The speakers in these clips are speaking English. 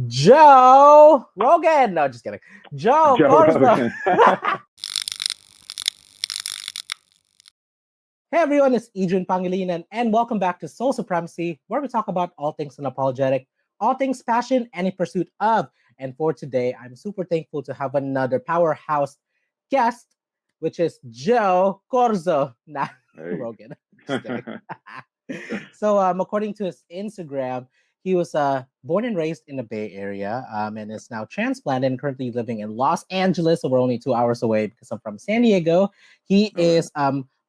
Joe Rogan. No, just kidding. Joe Joe Corzo. Rogan. Hey everyone, it's Adrian Pangilinan, and welcome back to Soul Supremacy, where we talk about all things unapologetic, all things passion, and in pursuit of. And for today, I'm super thankful to have another powerhouse guest, which is Joe Corzo. Not Hey. Rogan. Just kidding. So, according to his Instagram, he was born and raised in the Bay Area and is now transplanted and currently living in Los Angeles. So, we're only 2 hours away because I'm from San Diego. He All right. is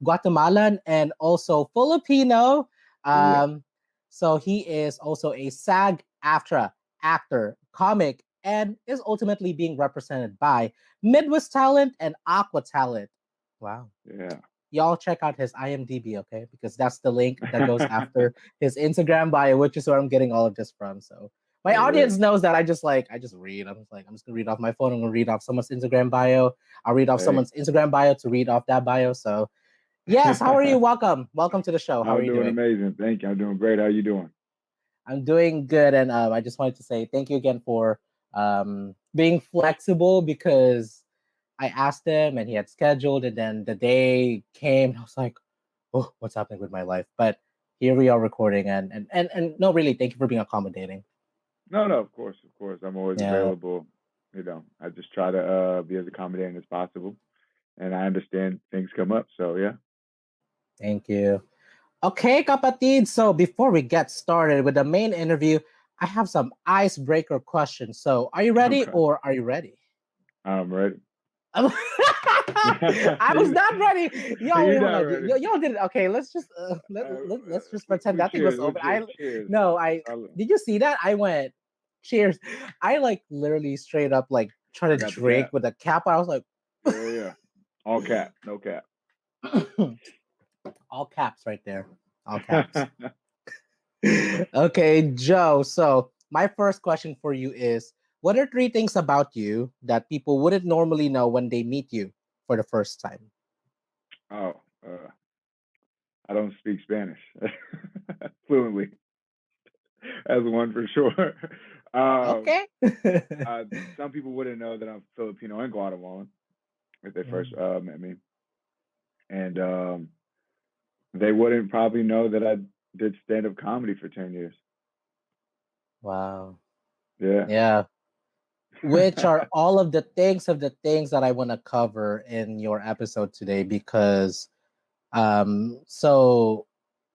Guatemalan and also Filipino. Yeah. So, he is also a SAG-AFTRA actor, comic, and is ultimately being represented by Midwest Talent and Aqua Talent. Wow. Yeah. Y'all check out his IMDb, okay? Because that's the link that goes after his Instagram bio, which is where I'm getting all of this from. So my All right. audience knows that I just read. I'm just gonna read off my phone. I'm gonna read off someone's Instagram bio. I'll read off Hey. someone's Instagram bio to read off that bio. So yes, how are you? Welcome to the show. How are I'm you doing doing? amazing. Thank you. I'm doing great. How you doing? I'm doing good, and I just wanted to say thank you again for being flexible because I asked him and he had scheduled, and then the day came, and I was like, oh, what's happening with my life? But here we are recording, and no, really, thank you for being accommodating. No, no, of course, of course. I'm always Yeah, available. I just try to be as accommodating as possible. And I understand things come up. So yeah. thank you. Okay, kapatid. So before we get started with the main interview, I have some icebreaker questions. So are you ready, Okay. or are you ready? I'm ready. I was you, not ready. Yo, you're wait, hold not on. ready. Y'all did it. Okay, let's just let's just pretend We that thing was cheers. open. We cheers. No, I I'll- did you see that? I went cheers. I like literally straight up like trying I to got the drink cap. with a cap. I was like, Yeah, yeah. All cap. No cap. all caps right there, all caps. Okay, Joe. So my first question for you is: what are three things about you that people wouldn't normally know when they meet you for the first time? Oh, I don't speak Spanish fluently. That's one for sure. Um, Okay. some people wouldn't know that I'm Filipino and Guatemalan if they first Mm, met me, and they wouldn't probably know that I did stand-up comedy for 10 years. wow. Yeah. Yeah. Which are all of the things that I want to cover in your episode today because so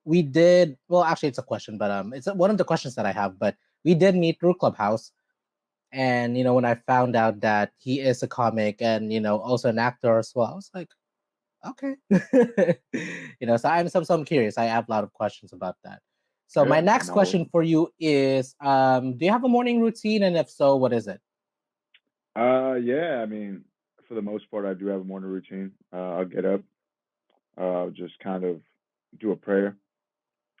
we did well actually it's a question but it's one of the questions that I have but we did meet through Clubhouse and when I found out that he is a comic and also an actor as well I was like okay. So I'm curious. I have a lot of questions about that. So my Yeah, next I'm all. question for you is do you have a morning routine and if so what is it? Yeah. I mean, for the most part, I do have a morning routine. I'll get up, just kind of do a prayer,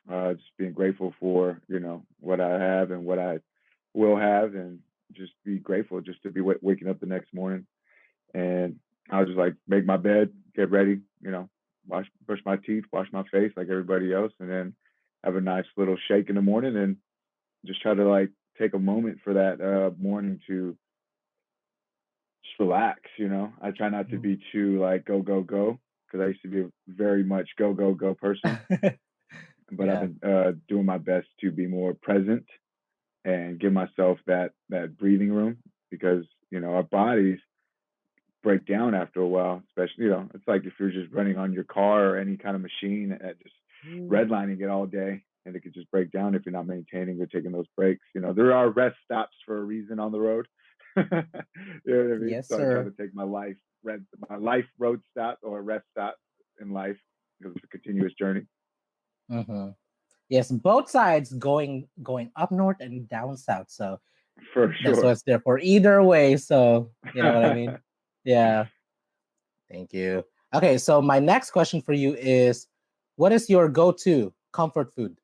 just being grateful for what I have and what I will have, and just be grateful just to be waking up the next morning. And I'll just like make my bed, get ready, brush my teeth, wash my face like everybody else, and then have a nice little shake in the morning, and just try to like take a moment for that morning to just relax. I try not to Mm. be too like go go go because I used to be a very much go go go person, but I've Yeah. been doing my best to be more present and give myself that breathing room because our bodies break down after a while, especially it's like if you're just running on your car or any kind of machine and just Mm. redlining it all day, and it could just break down if you're not maintaining or taking those breaks. There are rest stops for a reason on the road. You know what I mean? Yes, So I try sir. to take my life road stop or rest stop in life because it's a continuous journey. Hmm. Yes, both sides going up north and down south. So For that's sure. what's there for either way. So you know what I mean? Yeah. Thank you. Okay, so my next question for you is what is your go-to comfort food?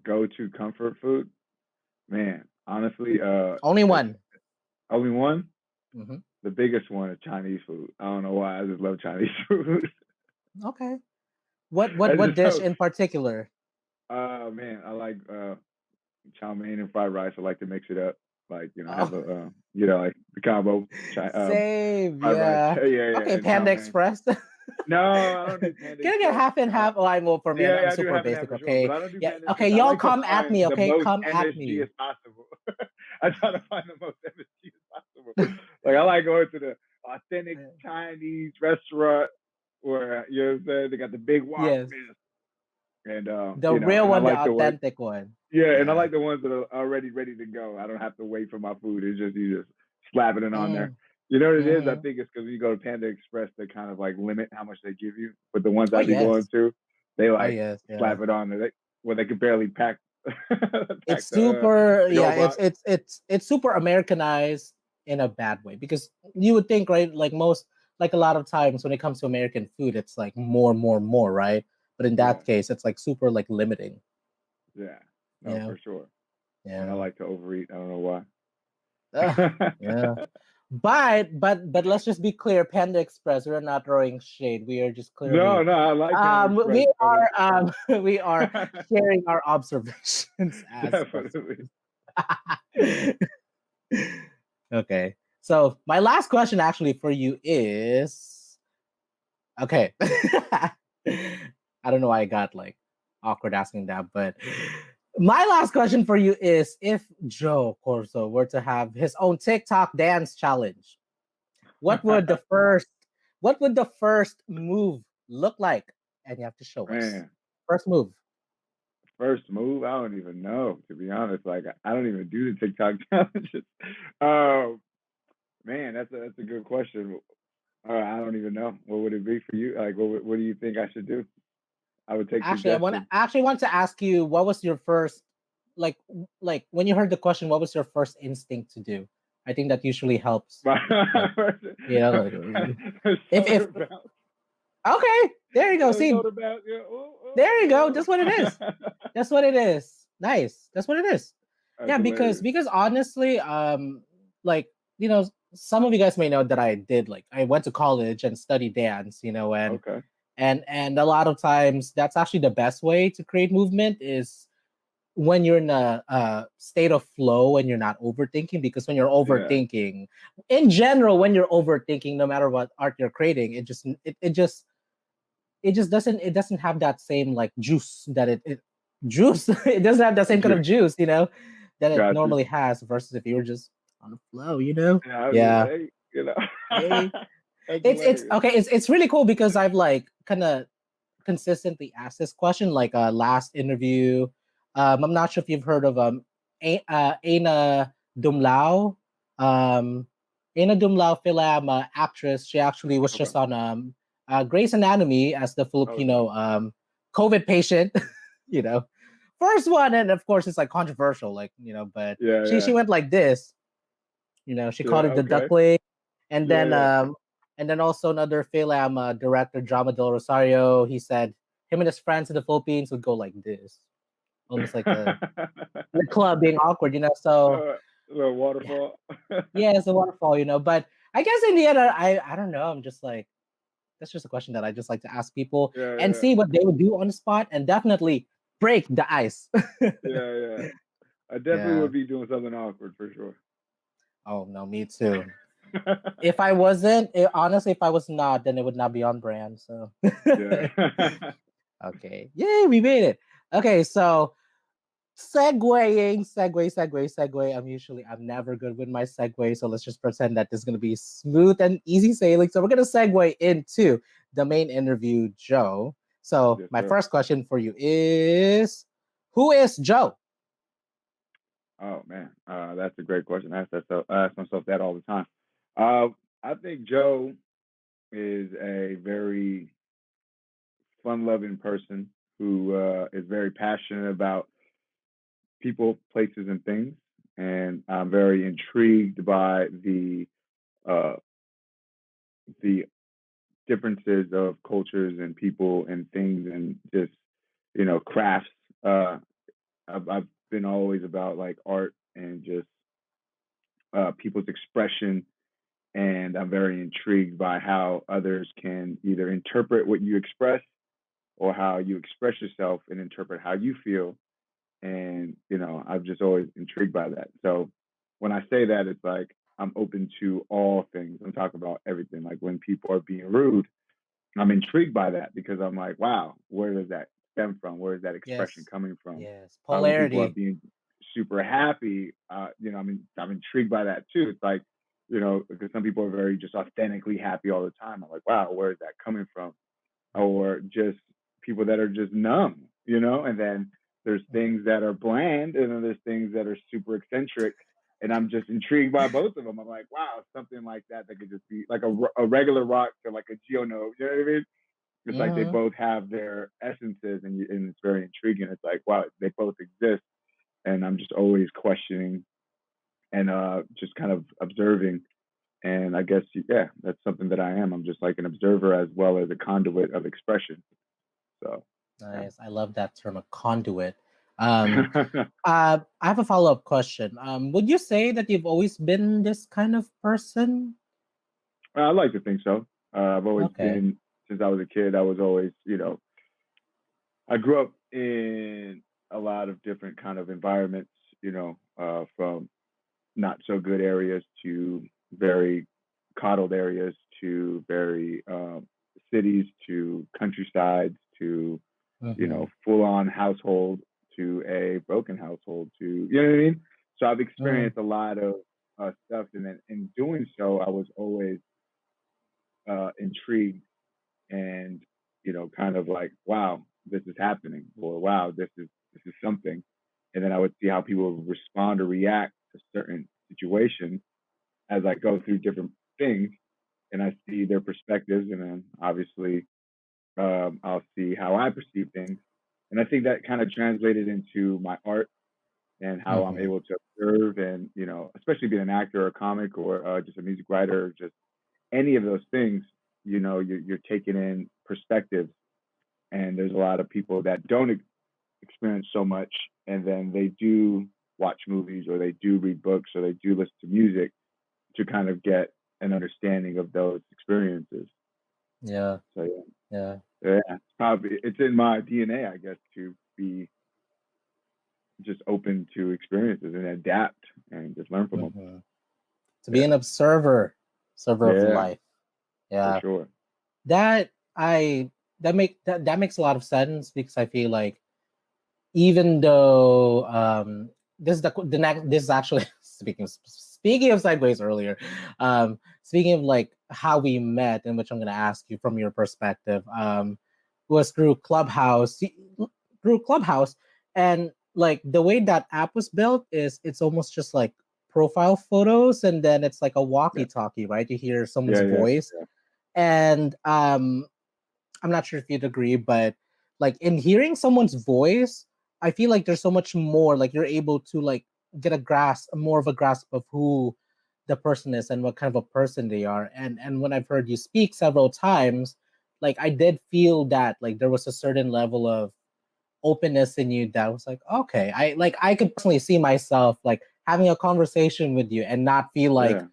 Go to comfort food, man. Honestly, Only it's one. only one. Hmm. The biggest one is Chinese food. I don't know why. I just love Chinese food. Okay. What I what just dish don't. in particular? Man, I like chow mein and fried rice. I like to mix it up. Like, have Oh, like the combo, same. fried rice. Yeah. Yeah, yeah, Okay, and chow Panda mein. Express. Can No, I don't do Panda I get Express. half and half? Oh, I'm well for me. Yeah, I'm yeah, I do super have and have basic. for sure, but Okay. I don't do Yeah. Panda Okay. Express. I Y'all like to come at find me. the Okay. most Come at MSG me. as possible. I try to find the most MSG as possible. Like I like going to the authentic Chinese restaurant where you know what I'm saying. They got the big wok Yes. meals, and The real I one, the like the ones. authentic one. Yeah, and I Yeah. like the ones that are already ready to go. I don't have to wait for my food. It's just you just slapping it on there. Mm, You know what it is? I mm-hmm. think it's because when you go to Panda Express, they kind of like limit how much they give you. But the ones Oh I be going yes. to, they Oh like yes. Yeah. slap it on there. Where they could barely pack pack It's super. the Yeah. old box. It's super Americanized in a bad way because you would think, right? Like a lot of times when it comes to American food, it's like more, more, more, right? But in Yeah, that case, it's like super like limiting. yeah, You no, know. for sure. And I Yeah. like to overeat. I don't know Uh, yeah. why. But let's just be clear, Panda Express, we're not throwing shade. We are just No, clearly no, I like Panda Express, we but it's we are sharing our observations as definitely. customers. Okay. So my last question actually for you is okay. I don't know why I got like awkward asking that, but my last question for you is if Joe Corso were to have his own TikTok dance challenge, what would the first move look like? And you have to show us. Man, First move. first move, I don't even know, to be honest. Like I don't even do the TikTok challenges. Um, man, that's a good question. I don't even know. What would it be for you? Like, what do you think I should do? I would take Actually, suggestions. I actually want to ask you what was your first like when you heard the question, what was your first instinct to do? I think that usually helps. My Like, you know, like if soda bounce. okay, there you go. See, Soda bounce. Yeah. Oh, there you go. oh, That's what it is. That's what it is. Nice. That's what it is. That's Yeah, hilarious. because honestly, like some of you guys may know that I did like I went to college and studied dance, Okay. and a lot of times that's actually the best way to create movement is when you're in a state of flow and you're not overthinking, because when you're Yeah. overthinking in general, when you're overthinking, no matter what art you're creating, it doesn't have that same like juice that it juice it doesn't have the same kind of juice, that it Got you. normally has versus if you were just on the flow. Yeah, I was just Yeah. hey, Hey, That's it's hilarious. okay, it's really cool because I've like kind of consistently asked this question like last interview. I'm not sure if you've heard of Aina Dumlao. um Aina Dumlao Film actress. She actually was Okay. just on Grey's Anatomy as the Oh, nice. Filipino COVID patient. you know First one, and of course it's like controversial, like but Yeah, she yeah. went like this. She called Yeah, it the okay. duckling. And Yeah, then yeah. also another film director, Drama del Rosario, he said him and his friends in the Philippines would go like this, almost like in the club being awkward. So Little yeah, waterfall. yeah, it's a waterfall. But I guess in the end, I don't know. I'm just like, that's just a question that I just like to ask people Yeah, and yeah. see what they would do on the spot, and definitely break the ice. Yeah, yeah. I definitely Yeah. would be doing something awkward for sure. Oh no, me too. If I wasn't, honestly, if I was not, then it would not be on brand. So, Yeah. okay, yay, we made it. Okay, so segue. I'm never good with my segue, so let's just pretend that this is gonna be smooth and easy sailing. So we're gonna segue into the main interview, Joe. So Yes, my sir. first question for you is, who is Joe? Oh man, that's a great question. I ask myself that all the time. Uh, I think Joe is a very fun-loving person who is very passionate about people, places, and things, and I'm very intrigued by uh, the differences of cultures and people and things and just crafts. Uh, I've been always about like art and just people's expression, and I'm very intrigued by how others can either interpret what you express or how you express yourself and interpret how you feel, and I'm just always intrigued by that. So when I say that, it's like I'm open to all things. I'm talking about everything. Like when people are being rude, I'm intrigued by that because I'm like, wow, where does that stem from? Where is that expression Yes. coming from? Yes. When people are Polarity. being super happy, I'm intrigued by that too. It's like, because some people are very just authentically happy all the time. I'm like, wow, where is that coming from? Mhm, Or just people that are just numb, and then there's mhm. things that are bland, and then there's things that are super eccentric. And I'm just intrigued by both of them. I'm like, wow, something like that could just be like a regular rock to like a geonode. You know what I mean? It's like they Mhm. both have their essences, and it's very intriguing. It's like, wow, they both exist, and I'm just always questioning and just kind of observing. And I guess, yeah, that's something that I am. I'm just like an observer as well as a conduit of expression. So, Nice. I love that term, a conduit. yeah. Um, I have a follow-up question. Would you say that you've always been this kind of person? I like to think so. I've always Okay. been, since I was a kid, I was always, I grew up in a lot of different kind of environments, from not so good areas to very coddled areas to very cities to countrysides to Mm-hmm. full on household to a broken household to what I mean. So I've Mm, experienced a lot of stuff, and then in doing so, I was always intrigued and kind of like, wow, this is happening, or wow, this is something. And then I would see how people would respond or react to certain situations as I go through different things, and I see their perspectives, and then obviously I'll see how I perceive things, and I think that kind of translated into my art and how I'm mm-hmm. able to observe, and especially being an actor or a comic or just a music writer, or just any of those things. You're taking in perspectives, and there's a lot of people that don't experience so much, and then they do watch movies or they do read books or they do listen to music to kind of get an understanding of those experiences. Yeah. So Yeah. it's in my DNA, I guess, to be just open to experiences and adapt and just learn from them. Mm-hmm. To be Yeah, an observer of yeah, life. for Yeah. sure. That I that makes a lot of sense because I feel like even though this is the next this is actually speaking of segues earlier, speaking of like how we met, in which I'm going to ask you from your perspective, was through Clubhouse, and like the way that app was built is it's almost just like profile photos, and then it's like a Yeah, walkie-talkie, right? You hear someone's yeah, yeah, voice, and I'm not sure if you'd agree, but like in hearing someone's voice, I feel like there's so much more. Like you're able to like get more of a grasp of who the person is and what kind of a person they are. And when I've heard you speak several times, like I did feel that like there was a certain level of openness in you that was like, okay, I could personally see myself like having a conversation with you and not feel like yeah.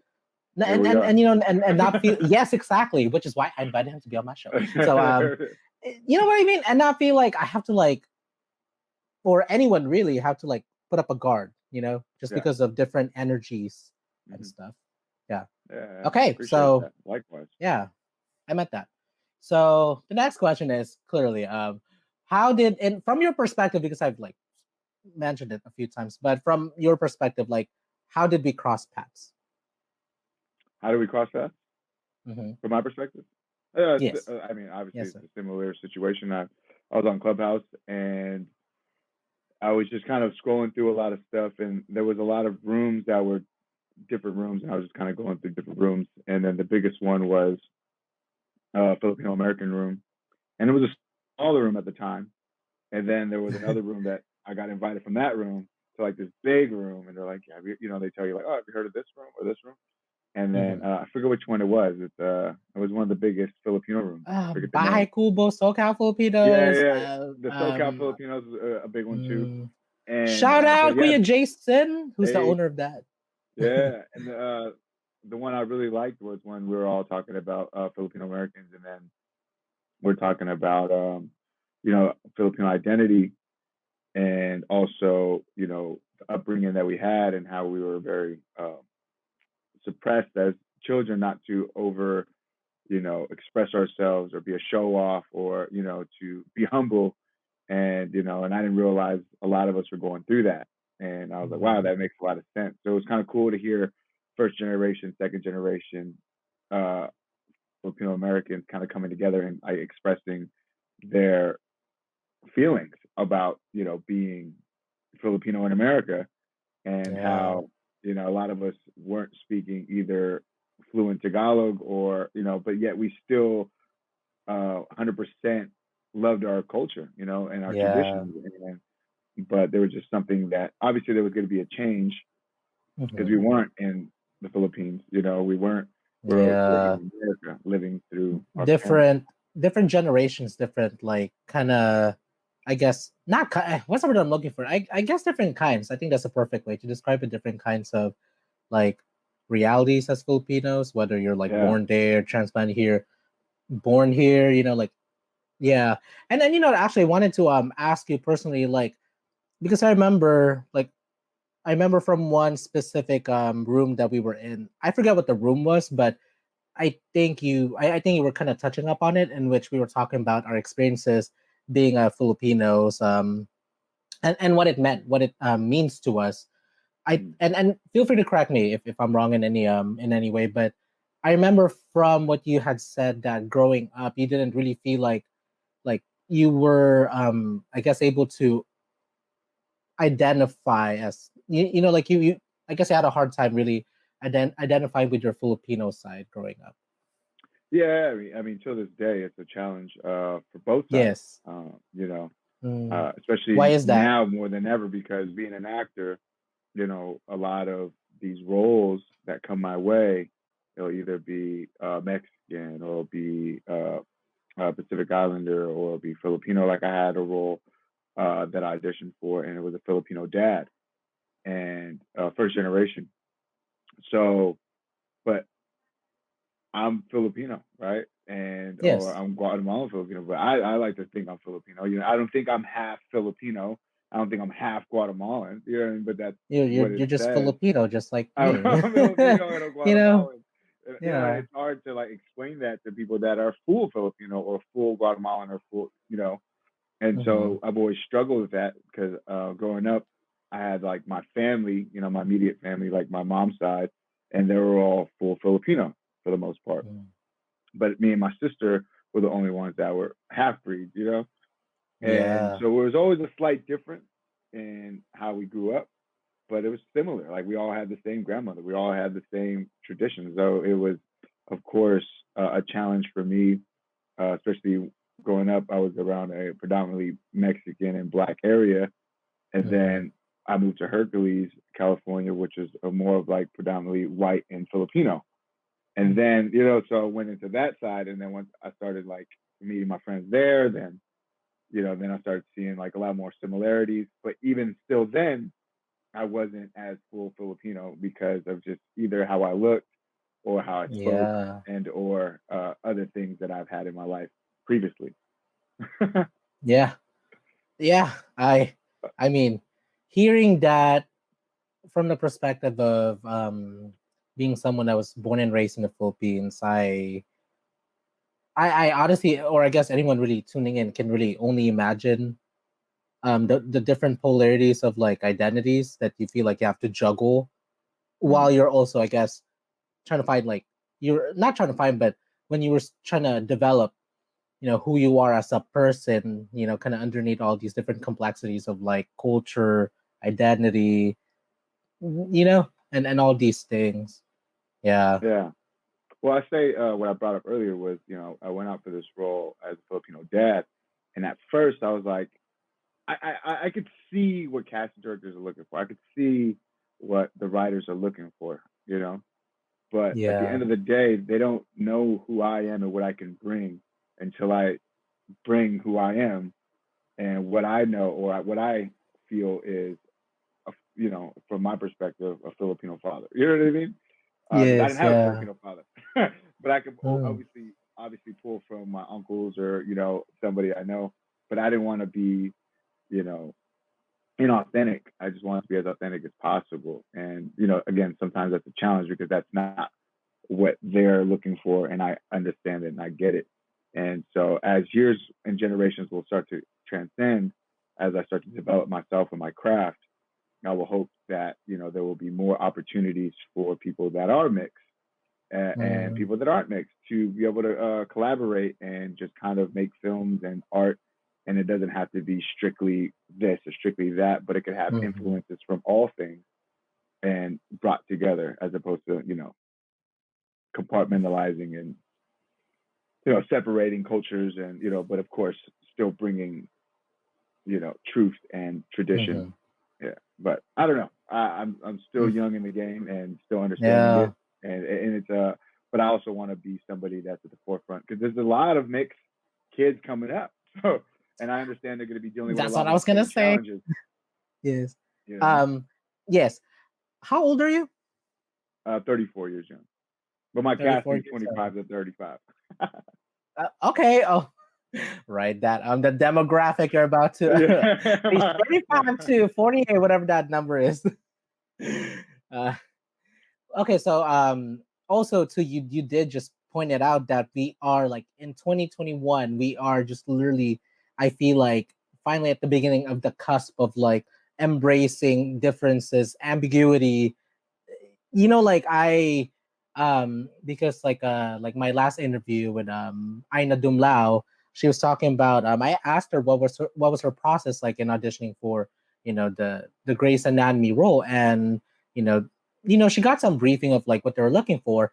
Here we are. and and not feel, yes, exactly, which is why I invited him to be on my show. So you know what I mean, and not feel like I have to like, or anyone really have to like put up a guard, just Yeah. because of different energies and Hmm. stuff. Yeah. Yeah, I Okay, appreciate so that. Likewise. yeah, I meant that. So the next question is clearly, how did, and from your perspective, because I've like mentioned it a few times, but from your perspective, like how did we cross paths? How do we cross that? Mm-hmm. From my perspective, Yes. I mean, obviously, Yes, it's sir. a similar situation. I was on Clubhouse, and I was just kind of scrolling through a lot of stuff, and there was a lot of rooms that were different rooms, and I was just kind of going through different rooms, and then the biggest one was Filipino American room, and it was a smaller room at the time, and then there was another room that I got invited from that room to like this big room, and they're like, yeah, they tell you like, oh, have you heard of this room or this room? And then Mm-hmm. I forget which one it was. It was one of the biggest Filipino rooms. I forget the Bahay name. Kubo, SoCal Yeah, Filipinos. yeah. The SoCal Filipinos is a big one too. Mm, And Shout but out yeah, Kuya Jason, who's the hey, owner of that. yeah. And the one I really liked was when we were all talking about Filipino Americans, and then we're talking about Filipino identity, and also, the upbringing that we had and how we were very suppressed as children not to over, express ourselves or be a show off or, to be humble. And, and I didn't realize a lot of us were going through that. And I was like, wow, Mhm. that makes a lot of sense. So it was kind of cool to hear first generation, second generation uh, Filipino Americans kind of coming together and like expressing their feelings about, being Filipino in America, and Yeah. how, a lot of us weren't speaking either fluent Tagalog or, but yet we still 100% loved our culture, and our Yeah. traditions. And but there was just something that obviously there was going to be a change because Mhm. we weren't in the Philippines, we weren't. We're Yeah. in America, living through our parents. different different generations, different like kind of, I guess not what's the word I'm looking for? I guess different kinds. I think that's a perfect way to describe it. Different kinds of like realities as Filipinos, whether you're like Yeah, born there, transplanted here, born here, like yeah. And then I actually wanted to ask you personally, like because I remember from one specific room that we were in. I forget what the room was, but I think you were kind of touching up on it, in which we were talking about our experiences being Filipinos, and what it meant, what it means to us. mm, And feel free to correct me if I'm wrong in any way, but I remember from what you had said that growing up, you didn't really feel like you were I guess able to identify as like you I guess you had a hard time really identifying with your Filipino side growing up. yeah. I mean, till this day, it's a challenge for both sides. Yes. Uh, you know, Mm. Why especially is that? now more than ever, because being an actor, a lot of these roles that come my way, it'll either be Mexican or be Pacific Islander or be Filipino. Like I had a role that I auditioned for, and it was a Filipino dad and first generation. So, but I'm Filipino, right? And or Yes, I'm Guatemalan Filipino, but I like to think I'm Filipino. I don't think I'm half Filipino. I don't think I'm half Guatemalan. You know what I mean? But that's what it you're just says. Filipino, just like I'm me. Filipino and a you know, Guatemalan. And yeah. it's hard to like explain that to people that are full Filipino or full Guatemalan or full. And Hmm. so I've always struggled with that because growing up, I had like my family, my immediate family, like my mom's side, and they were all full Filipino for the most part. But me and my sister were the only ones that were half breeds. And Yeah. so there was always a slight difference in how we grew up, but it was similar. Like we all had the same grandmother, we all had the same traditions. So it was, of course, a challenge for me, especially growing up. I was around a predominantly Mexican and Black area, and Hmm. then I moved to Hercules, California, which is a more of like predominantly white and Filipino. And then, so I went into that side. And then once I started like meeting my friends there, then I started seeing like a lot more similarities. But even still then, I wasn't as full Filipino because of just either how I looked or how I spoke Yeah. and or other things that I've had in my life previously. Yeah. Yeah. I mean, hearing that from the perspective of being someone that was born and raised in the Philippines, I honestly, or I guess anyone really tuning in can really only imagine the different polarities of like identities that you feel like you have to juggle while Mm, you're also, I guess, trying to find like you're not trying to find, but when you were trying to develop, who you are as a person, kind of underneath all these different complexities of like culture, identity, and all these things. Yeah. yeah. Well, I say what I brought up earlier was, I went out for this role as a Filipino dad, and at first I was like, I could see what casting directors are looking for. I could see what the writers are looking for. But at the end Yeah. of the day, they don't know who I am and what I can bring until I bring who I am and what I know or what I feel is, from my perspective, a Filipino father. You know what I mean? Because I didn't Yes. have a Yeah. Filipino father, but I could Mm. obviously pull from my uncles or somebody I know. But I didn't want to be, you know, inauthentic. I just want to be as authentic as possible. And again, sometimes that's a challenge because that's not what they're looking for, and I understand it and I get it. And so as years and generations will start to transcend, as I start to develop myself and my craft, I will hope that there will be more opportunities for people that are mixed and Mm, people that aren't mixed to be able to collaborate and just kind of make films and art. And it doesn't have to be strictly this or strictly that, but it could have mhm, influences from all things and brought together as opposed to compartmentalizing and separating cultures and but of course still bringing truth and tradition. mhm. Yeah, but I don't know. I'm still Mm, young in the game and still understanding yeah, it, and it's but I also want to be somebody that's at the forefront because there's a lot of mixed kids coming up. So, and I understand they're going to be dealing with a that's lot what I of the was gonna same say. challenges. Yes. You know, Um, yes. How old are you? 34 years young, but my 34 casting is years old. 25 to 35. Okay. Oh, right. That the demographic you're about to age Yeah, 35 to 48, whatever that number is. uh, okay, so also too, you did just point it out that we are like in 2021, we are just literally, I feel like finally at the beginning of the cusp of like embracing differences, ambiguity. Like because like my last interview with Aina Dumlao, she was talking about I asked her what was her process like in auditioning for the Grey's Anatomy role, and you know she got some briefing of like what they were looking for,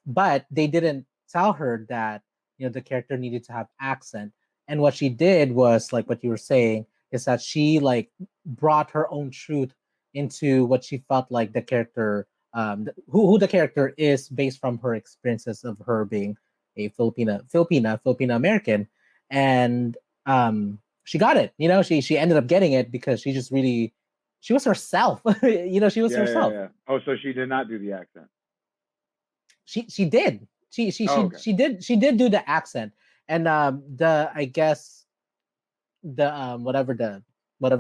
but they didn't tell her that the character needed to have accent. And what she did was like what you were saying, is that she like brought her own truth into what she felt like the character, who the character is, based from her experiences of her being a Filipina American. And she got it. She ended up getting it because she just really, she was herself. She was yeah, yeah, herself. yeah. Oh, so she did not do the accent. She did. She she Oh, she okay. she did do the accent. And the I guess the whatever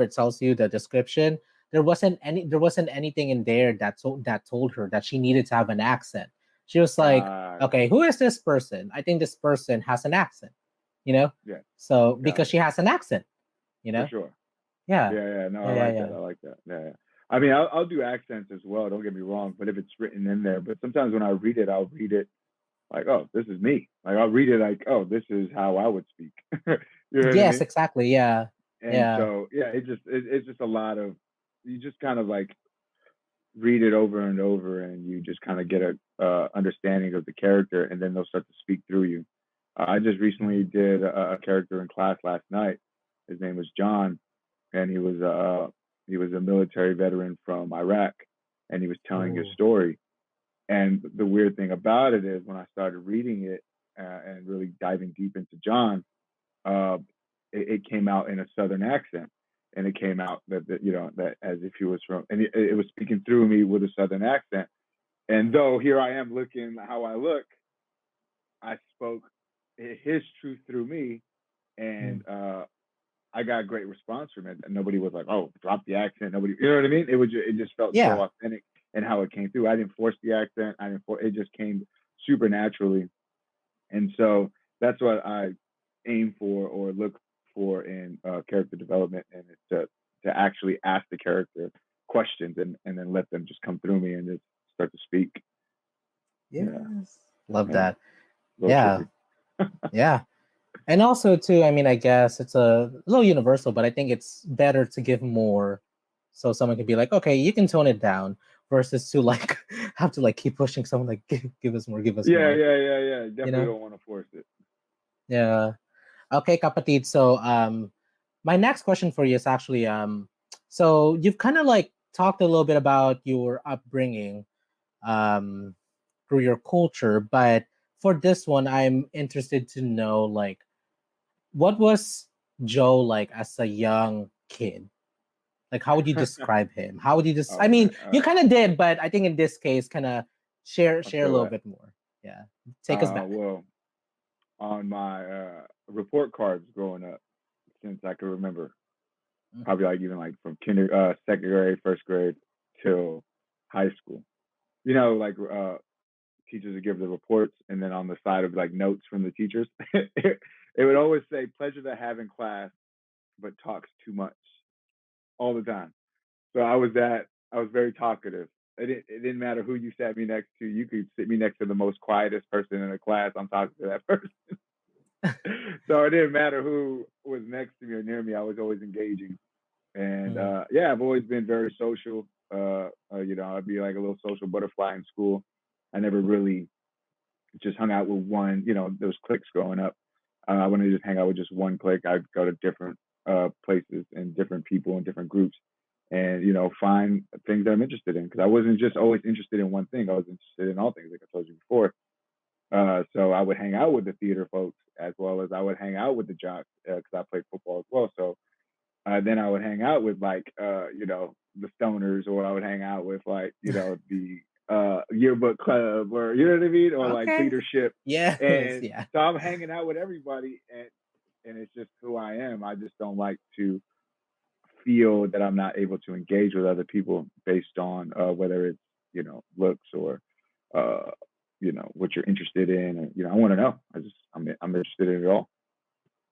it tells you, the description, there wasn't anything in there that told her that she needed to have an accent. She was like, Got it. okay, who is this person? I think this person has an accent, you know Yeah, so got because it. she has an accent, you For know sure. yeah, Yeah, yeah. No, I yeah, yeah, like that. yeah. I like that. Yeah, yeah. I mean, I'll do accents as well. Don't get me wrong, but if it's written in there, but sometimes when I read it, I'll read it like, oh, this is me. Like I'll read it like, oh, this is how I would speak. You know what I Yes, mean? exactly, yeah, And yeah. so, yeah, it's just a lot of you just kind of like read it over and over, and you just kind of get a understanding of the character, and then they'll start to speak through you. I just recently Mhm. did a character in class last night. His name was John, and he was a military veteran from Iraq, and he was telling his Ooh. story. And the weird thing about it is when I started reading it and really diving deep into John, uh, it came out in a Southern accent, and it came out that as if he was from, and it was speaking through me with a Southern accent. And though here I am looking how I look, I spoke his truth through me, and Mm. I got a great response from it. And nobody was like, "Oh, drop the accent." Nobody, you know what I mean? It just felt so Yeah. authentic and how it came through. I didn't force the accent. I didn't force it. Just came super naturally. And so that's what I aim for or look for in character development, and it's to actually ask the character questions and then let them just come through me and just start to speak. Yeah, Yes, love yeah, a that. little Yeah, trippy. yeah. And also too, I mean, I guess it's a little universal, but I think it's better to give more, so someone can be like, okay, you can tone it down, versus to like have to like keep pushing someone like, give us more, give us Yeah, more. yeah, yeah, yeah. You Definitely know? don't want to force it. Yeah. Okay, kapatid. So my next question for you is actually so you've kind of like talked a little bit about your upbringing um through your culture, but for this one, I'm interested to know like, what was Joe like as a young kid? Like, how would you describe him? How would you just? I Oh man, mean, you kind of did, but I think in this case, kind of share I share a feel little that. bit more. Yeah, take us back. Well, on my report cards growing up, since I can remember, probably like even like from second grade, first grade till high school. Like teachers would give the reports, and then on the side would be like notes from the teachers. It would always say, "Pleasure to have in class, but talks too much," all the time. So I was very talkative. It didn't matter who you sat me next to. You could sit me next to the most quietest person in the class. I'm talking to that person. So it didn't matter who was next to me or near me. I was always engaging. And Mm, yeah, I've always been very social. I'd be like a little social butterfly in school. I never really just hung out with one. Those cliques growing up. I wouldn't just hang out with just one clique. I'd go to different places and different people and different groups, and find things that I'm interested in. Because I wasn't just always interested in one thing. I was interested in all things, like I told you before. So I would hang out with the theater folks as well as I would hang out with the jocks because I played football as well. So then I would hang out with like the stoners, or I would hang out with like the yearbook club, or you know what I mean, or like okay. leadership. Yes. And Yeah. so I'm hanging out with everybody, and it's just who I am. I just don't like to feel that I'm not able to engage with other people based on whether it's looks or uh, what you're interested in. And, I want to know. I'm interested in it all.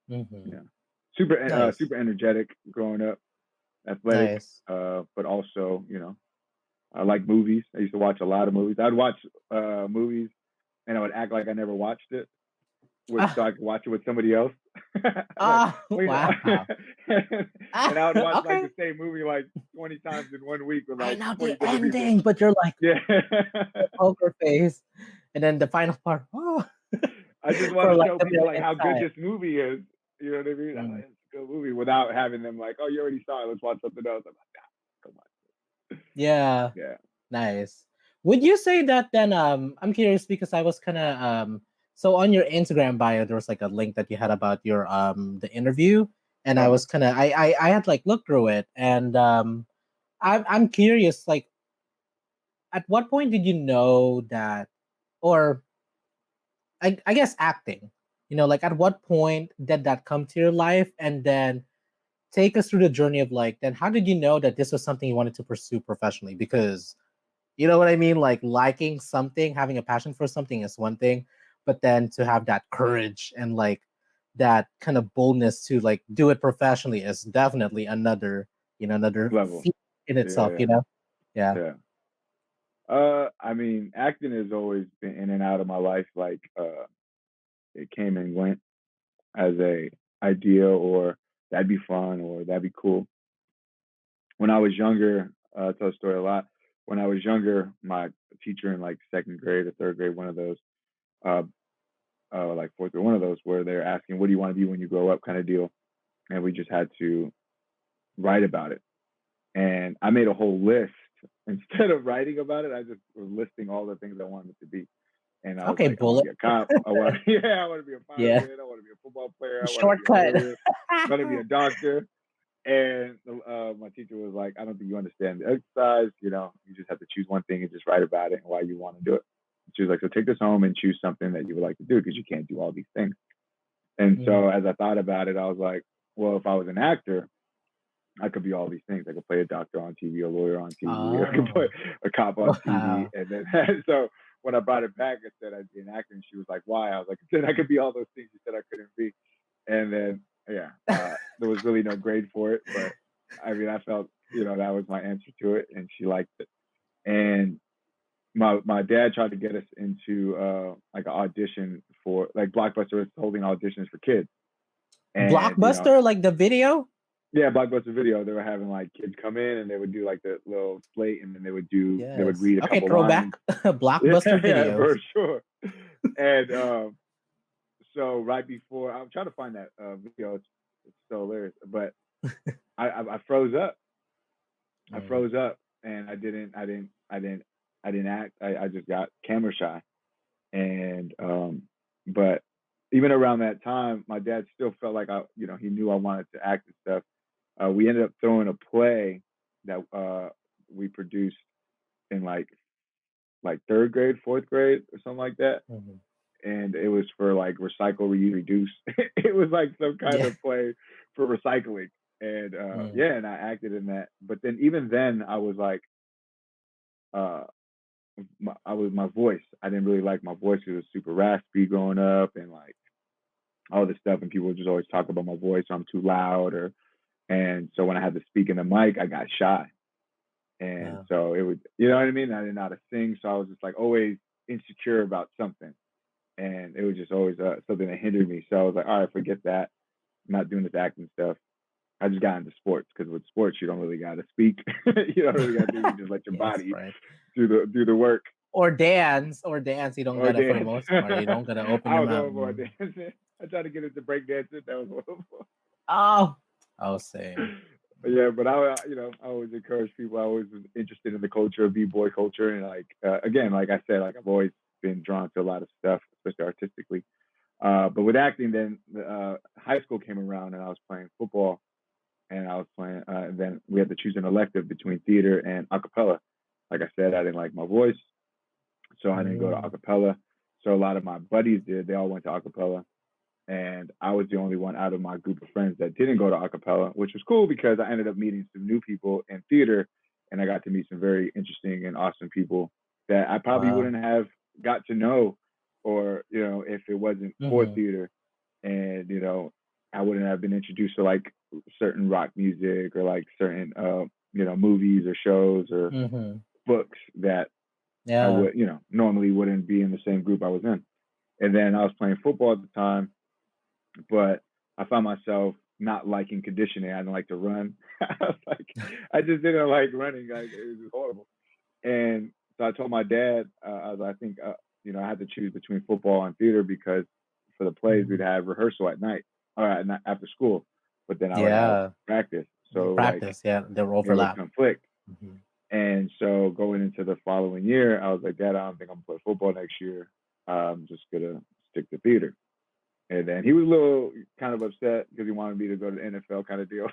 Hmm. Yeah, super Nice. super energetic growing up, athletic, Nice. but also I like movies. I used to watch a lot of movies. I'd watch movies and I would act like I never watched it, so Ah, I could watch it with somebody else. I'm like, ah, well, wow. and I would watch like Okay. the same movie like 20 times in one week with I like know 20 the different people. ending, but you're like Yeah. poker face, and then the final part. Oh, I just want for to like show the people like millionth how good time. this movie is. You know what I mean? Mm. It's a good movie without having them like, oh, you already saw it. Let's watch something else. I'm like, nah, come on. Yeah. Yeah. Nice. Would you say that then? I'm curious because I was kind of So on your Instagram bio, there was like a link that you had about your the interview, and I Uh-huh. was kind of I had like looked through it, and I'm curious, like at what point did you know that, or I guess acting, like at what point did that come to your life, and then take us through the journey of like, then how did you know that this was something you wanted to pursue professionally? Because you know what I mean? Like liking something, having a passion for something is one thing, but then to have that courage and like that kind of boldness to like do it professionally is definitely another Level. feat in itself, Yeah. Yeah. Yeah. I mean, acting has always been in and out of my life. Like, it came and went as a idea, or that'd be fun, or that'd be cool. When I was younger, I tell the story a lot. When I was younger, my teacher in like second grade or third grade, one of those, uh, like fourth grade, one of those, where they're asking, "What do you want to be when you grow up?" kind of deal, and we just had to write about it. And I made a whole list. Instead of writing about it, I just was listing all the things I wanted to be. And I was Okay, like, I want to bullet. be a cop. I want to be a Yeah. pilot. I want to be a football player. I want to be a Shortcut. lawyer. I want to be a doctor. And my teacher was like, I don't think you understand the exercise. You just have to choose one thing and just write about it and why you want to do it. She was like, so take this home and choose something that you would like to do because you can't do all these things. And Mm. so as I thought about it, I was like, well, if I was an actor, I could be all these things. I could play a doctor on TV, a lawyer on TV. I could play Oh, a cop on TV. wow. And then so when I brought it back, I said I'd be an actor, and she was like, "Why?" I was like, "I said I could be all those things you said I couldn't be." And then yeah, there was really no grade for it, but I mean, I felt that was my answer to it, and she liked it. And my dad tried to get us into like an audition for like Blockbuster was holding auditions for kids, and Blockbuster, like the video? yeah, Blockbuster Video. They were having like kids come in and they would do like the little slate, and then they would Yes. read a Okay, couple lines. throwback. Yeah, Blockbuster yeah, videos. for sure. And so right before I'm trying to find that video, it's so hilarious. But I froze up. I Mm. froze up, and I didn't act. I just got camera shy, and but even around that time, my dad still felt like he knew I wanted to act and stuff. We ended up throwing a play that we produced in like third grade, fourth grade, or something like that. Mhm. And it was for like recycle, reuse, reduce. It was like some kind Yeah. of play for recycling. And Mm. yeah, and I acted in that. But then even then, I was like, uh, my voice. I didn't really like my voice. It was super raspy growing up, and like all this stuff. And people would just always talk about my voice. I'm too loud, or and so when I had to speak in the mic, I got shy. And Yeah. so it would, you know what I mean? I didn't know how to sing, so I was just like always insecure about something, and it was just always something that hindered me. So I was like, all right, forget that. I'm not doing this acting stuff. I just got into sports because with sports you don't really got to speak. You don't really got to do. You just let your Yes, body right. do the work Or dance, or dance. You don't or gotta for the dance. most part. You don't gotta open I your was mouth. horrible at dancing. I tried to get into break dancing. That was horrible. Oh, oh, same. Yeah, but I always encourage people. I always was interested in the culture of b-boy culture, and like again, like I said, like I've always been drawn to a lot of stuff, especially artistically. But with acting, then high school came around, and I was playing football, and I was playing. And then we had to choose an elective between theater and acapella. Like I said, I didn't like my voice, so I didn't go to Mm. acapella. So a lot of my buddies did. They all went to acapella, and I was the only one out of my group of friends that didn't go to acapella, which was cool because I ended up meeting some new people in theater, and I got to meet some very interesting and awesome people that I probably Wow. wouldn't have got to know, or if it wasn't for Mm-hmm. theater, and I wouldn't have been introduced to like certain rock music or like certain movies or shows or Mm-hmm. books that I Yeah. would normally wouldn't be in the same group I was in. And then I was playing football at the time, but I found myself not liking conditioning. I didn't like to run. I was like, I just didn't like running. Like it was just horrible. And so I told my dad, I think, I had to choose between football and theater because for the plays Mhm. we'd have rehearsal at night or after school, but then I would have Yeah. practice. So like Practice. Yeah, there will it would overlap. conflict. Mhm. And so going into the following year, I was like, Dad, I don't think I'm gonna play football next year. I'm just gonna stick to theater. And then he was a little kind of upset because he wanted me to go to the NFL kind of deal.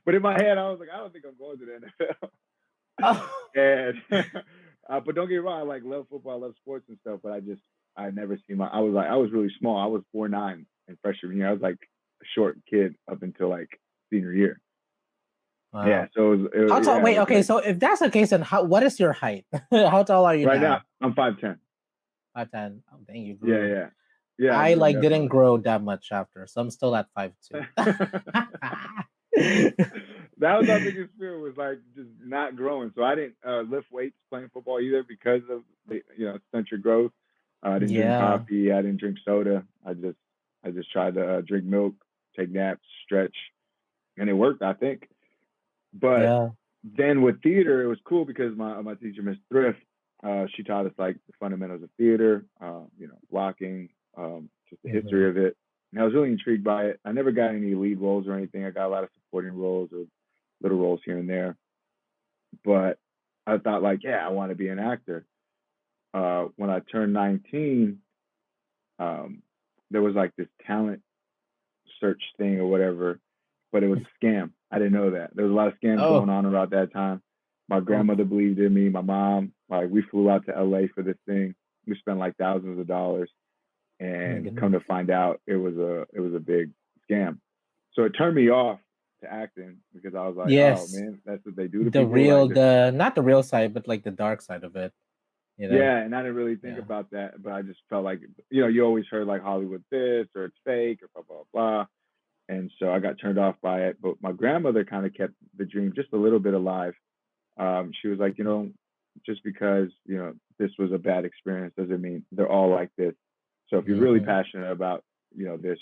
But in my head, I was like, I don't think I'm going to the NFL. Oh. And but don't get me wrong, I like love football, I love sports and stuff. But I never seen I was really small. I was 4'9" in freshman year. I was like a short kid up until like senior year. Yeah, Wow. so How tall? it Wait. was Okay. like So if that's the case, then what is your height? How tall are you right now now? I'm 5'10". 5'10". Oh, dang, you Yeah, grew. yeah, yeah. I've I grown like didn't definitely. grow that much after, so I'm still at 5'2". That was my biggest fear was like just not growing. So I didn't lift weights playing football either because of the stunt your growth. I didn't drink Yeah. coffee. I didn't drink soda. I just tried to drink milk, take naps, stretch, and it worked. I think. But Yeah. then with theater, it was cool because my teacher, Miss Thrift, she taught us like the fundamentals of theater, blocking, just the history Hmm. of it. And I was really intrigued by it. I never got any lead roles or anything. I got a lot of supporting roles or little roles here and there. But I thought like, yeah, I want to be an actor. When I turned 19, um, there was like this talent search thing or whatever, but it was a scam. I didn't know that. There was a lot of scams going Oh. on around that time. My Oh. grandmother believed in me. My mom, like, we flew out to LA for this thing. We spent like thousands of dollars, My and come to goodness. find out, it was a big scam. So it turned me off to acting because I was like, oh Yes. man, that's what they do to The people. Like, real, the not the real side, but like the dark side of it. You know. yeah, and I didn't really think Yeah. about that, but I just felt like, you always heard like Hollywood this or it's fake or blah blah blah. And so I got turned off by it. But my grandmother kind of kept the dream just a little bit alive. She was like, just because this was a bad experience doesn't mean they're all like this. So if you're really Hmm. passionate about this,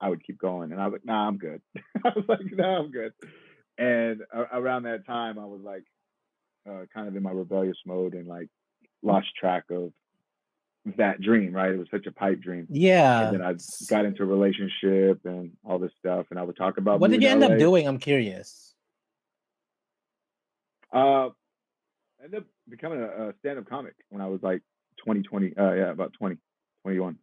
I would keep going. And I was like, nah, I'm good. I was like, nah, I'm good. And around that time, I was like, kind of in my rebellious mode and like lost track of that dream. Right, it was such a pipe dream. And Yeah. then I got into a relationship and all this stuff, and I would talk about What did moving you to end up LA. doing? I'm curious. Uh, I ended up becoming a stand-up comic when I was like 2020. Yeah, about 20, 21.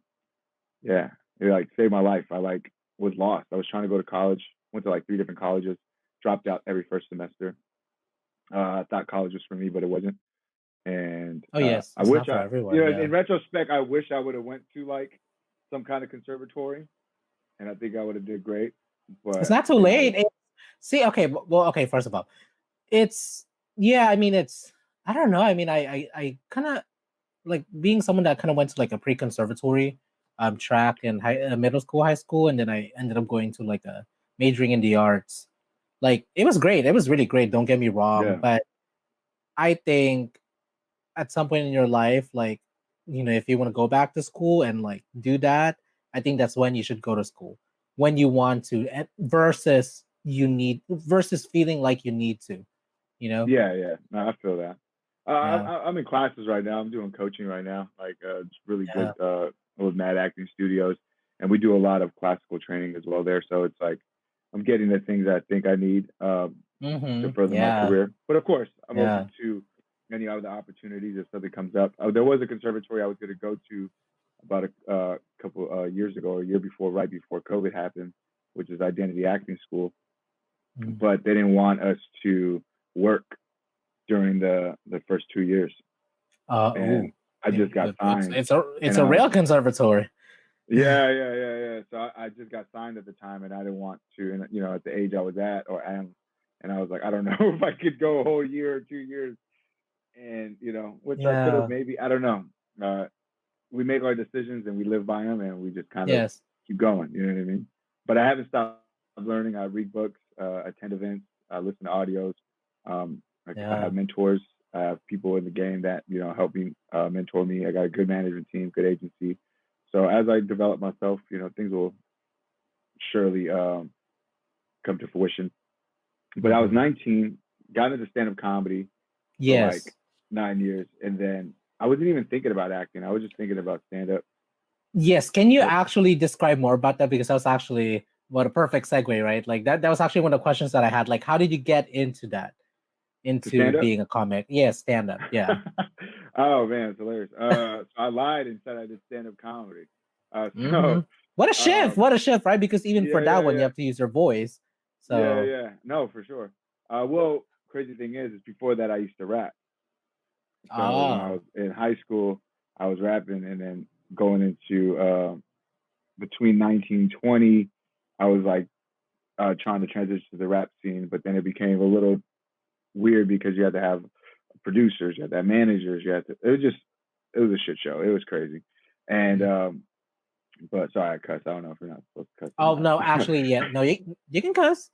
Yeah, it like saved my life. I like was lost. I was trying to go to college. Went to like 3 different colleges. Dropped out every first semester. I thought college was for me, but it wasn't. And Oh yes, I it's wish not for everyone. in Yeah. retrospect, I wish I would have went to like some kind of conservatory, and I think I would have did great. It's But not too I was late. See, okay, well, okay. First of all, it's yeah. I mean, it's I don't know. I mean, I kind of like being someone that kind of went to like a pre-conservatory track in middle school, high school, and then I ended up going to like a majoring in the arts. Like it was great. It was really great. Don't get me wrong, Yeah. but I think at some point in your life, like, if you want to go back to school and like do that, I think that's when you should go to school. When you want to, versus you need, versus feeling like you need to, you know? Yeah, yeah. No, I feel that. Yeah. I'm in classes right now. I'm doing coaching right now. Like, it's really good Yeah. with Mad Acting Studios, and we do a lot of classical training as well there. So it's like I'm getting the things I think I need to further my Yeah. career. But of course, I'm Yeah. open to any other opportunities if something comes up. There was a conservatory I was going to go to about a couple years ago, a year before, right before COVID happened, which is Identity Acting School. Mm. But they didn't want us to work during the first 2 years, and Oh, I just got signed, it's and a I was real conservatory. yeah, yeah, yeah, yeah. So I just got signed at the time, and I didn't want to, and at the age I was at or am, and I was like, I don't know if I could go a whole year or 2 years, and which I could have Yeah. maybe, I don't know. We make our decisions and we live by them, and we just kind of Yes. keep going. You know what I mean? But I haven't stopped learning. I read books, attend events, I listen to audios. I Yeah. have mentors. I have people in the game that help me mentor me. I got a good management team, good agency. So as I develop myself, things will surely come to fruition. But I was Hmm. 19, got into stand-up comedy for like Yes. 9 years, and then I wasn't even thinking about acting. I was just thinking about stand-up. Yes. Can you But actually describe more about that? Because that was actually what a perfect segue, right? Like that was actually one of the questions that I had. Like, how did you get into that? to Into stand up, being a comic? Yeah, stand up. Yeah. oh man, it's hilarious. So I lied and said I did stand-up comedy. Hmm. What a shift! Um, What a shift, right? Because even for yeah, that yeah, one, you yeah. have to use your voice. Yeah, So, yeah. No, for sure. Well, crazy thing is before that I used to rap. So when I oh, was in high school, I was rapping, and then going into between 1920, I was like trying to transition to the rap scene, but then it became a little weird because you had to have producers, you had to have managers, you had to. It was a shit show. It was crazy, and mm. but sorry, I cuss. I don't know if you're not supposed to cuss Oh on no, that. actually, yeah, no, you can cuss.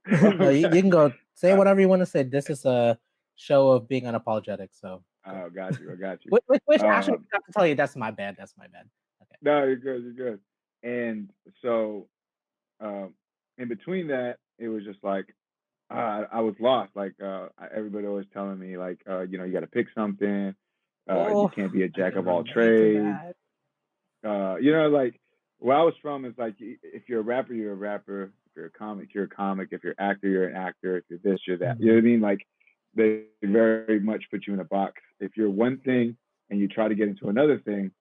No, Okay. you can go say Uh, whatever you want to say. This is a show of being unapologetic. So go. oh, got you. I got you. Which actually, Um, I have to tell you, that's my bad. That's my bad. Okay. no, you're good. You're good. And so um, in between that, it was just like I was lost. Like everybody always telling me, like you got to pick something. You Oh, can't be a I jack can of all relate to trades. that. Like where I was from is like if you're a rapper, you're a rapper. If you're a comic, you're a comic. If you're an actor, you're an actor. If you're this, you're that. You know Hmm. what I mean? Like they very much put you in a box. If you're one thing and you try to get into another thing,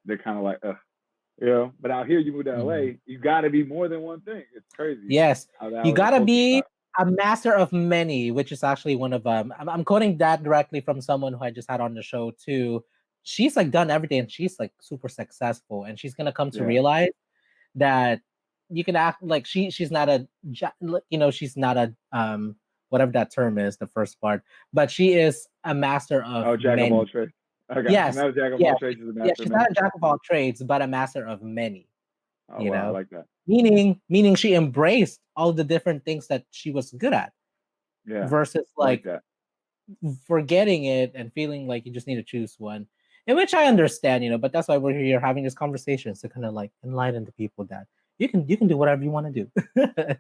they're kind of like, ugh, But out here, you move to Hmm. LA, you got to be more than one thing. It's crazy Yes, how that you was a gotta culture be shock. a master of many, which is actually one of I'm quoting that directly from someone who I just had on the show too. She's like done everything, and she's like super successful, and she's gonna come to Yeah. realize that you can act like she's not a she's not a whatever that term is, the first part, but she is a master of Oh, jack of all many. trades. I got you. Yes, Not a jack of yeah, all trades, is a yeah, master of she's many. not a jack of all trades, but a master of many. Oh You wow, I know, like that. meaning she embraced all the different things that she was good at, Yeah, versus I like like that. forgetting it and feeling like you just need to choose one. In which I understand, but that's why we're here having this conversation to kind of like enlighten the people that you can do whatever you want to do.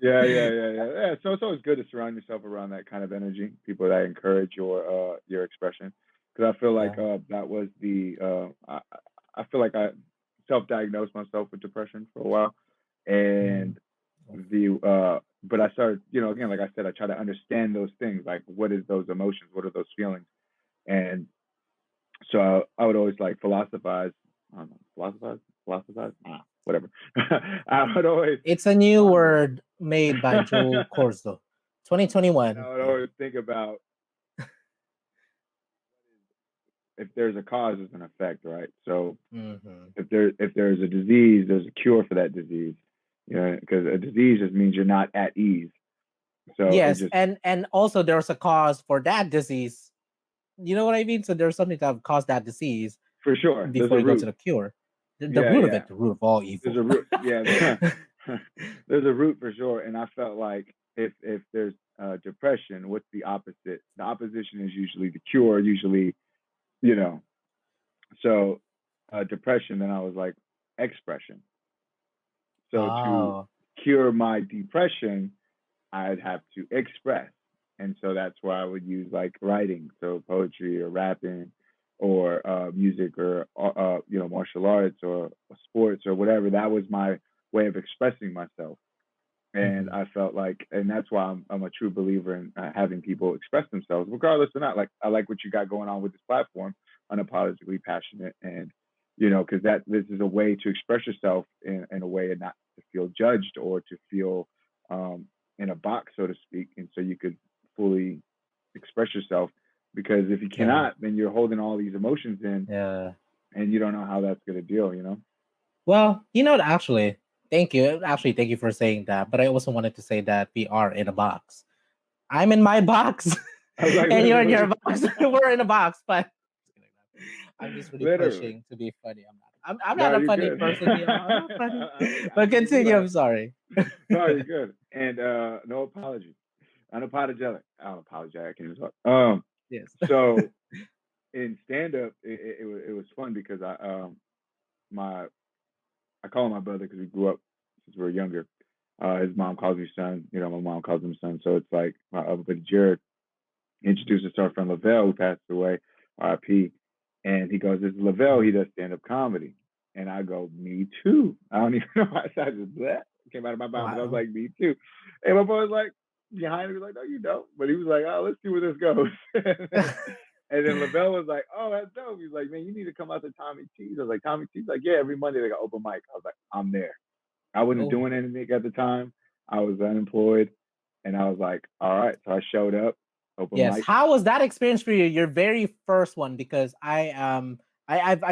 Yeah, yeah, yeah, yeah, yeah. So it's always good to surround yourself around that kind of energy, people that encourage your expression. Because I feel like Yeah. that was I feel like I self-diagnosed myself with depression for a while, Mm. and but I started, again, like I said, I try to understand those things, like what is those emotions, what are those feelings, and so I would always like philosophize. I don't know, philosophize, whatever. I would always It's a new ponder. word made by Joel Corzo. I 2021. would Yeah. always think about if there's a cause, there's an effect, right? So Hmm. if there's a disease, there's a cure for that disease. Because a disease just means you're not at ease. So it Yes, just and also there's a cause for that disease. You know what I mean? So there's something that caused that disease for sure there's before a you go to root. the cure. The Yeah, root of yeah. it, the root of all There's evil. a root. Yeah, there's a root for sure. And I felt like if there's depression, what's the opposite? The opposition is usually the cure. Usually, you know. So depression. Then I was like expression. So to Oh. cure my depression, I'd have to express. And so that's why I would use like writing, so poetry or rapping or music or martial arts or sports or whatever. That was my way of expressing myself. And Mhm. I felt like, and that's why I'm a true believer in having people express themselves, regardless or not. Like I like what you got going on with this platform, unapologetically passionate, and because that this is a way to express yourself in a way and not to feel judged or to feel um, in a box, so to speak, and so you could fully express yourself. Because if you Yeah. cannot, then you're holding all these emotions in, Yeah. and you don't know how that's going to deal. Well, you know, actually, thank you. Actually, thank you for saying that. But I also wanted to say that we are in a box. I'm in my box, I was like, and you're in your literally, box. We're in a box, but I'm just really literally. pushing to be funny. I'm not No, a you're funny good. person, you know. I'm not funny. I But mean, you continue. are. I'm sorry. No, you're good. And no apology. Unapologetic. I don't apologize. I can't even talk. Yes. So in stand up, it was fun because my I call him my brother because we grew up since we were younger. His mom calls me son. My mom calls him son. So it's like my other buddy Jared introduced us to our friend Lavelle, who passed away, RIP. And he goes, "This is Lavelle. He does stand up comedy." And I go, "Me too." I don't even know why I just that came out of my mouth, but I was Wow. like, "Me too." And my boy was like behind me, was like, "No, you don't." But he was like, "Oh, let's see where this goes." And then Lavelle was like, "Oh, that's dope." He's like, "Man, you need to come out to Tommy T's." I was like, "Tommy T's?" Like, "Yeah, every Monday they got open mic." I was like, "I'm there." I wasn't Oh, doing anything at the time. I was unemployed, and I was like, "All right." So I showed up, open yes. mic. How was that experience for you? Your very first one, because I've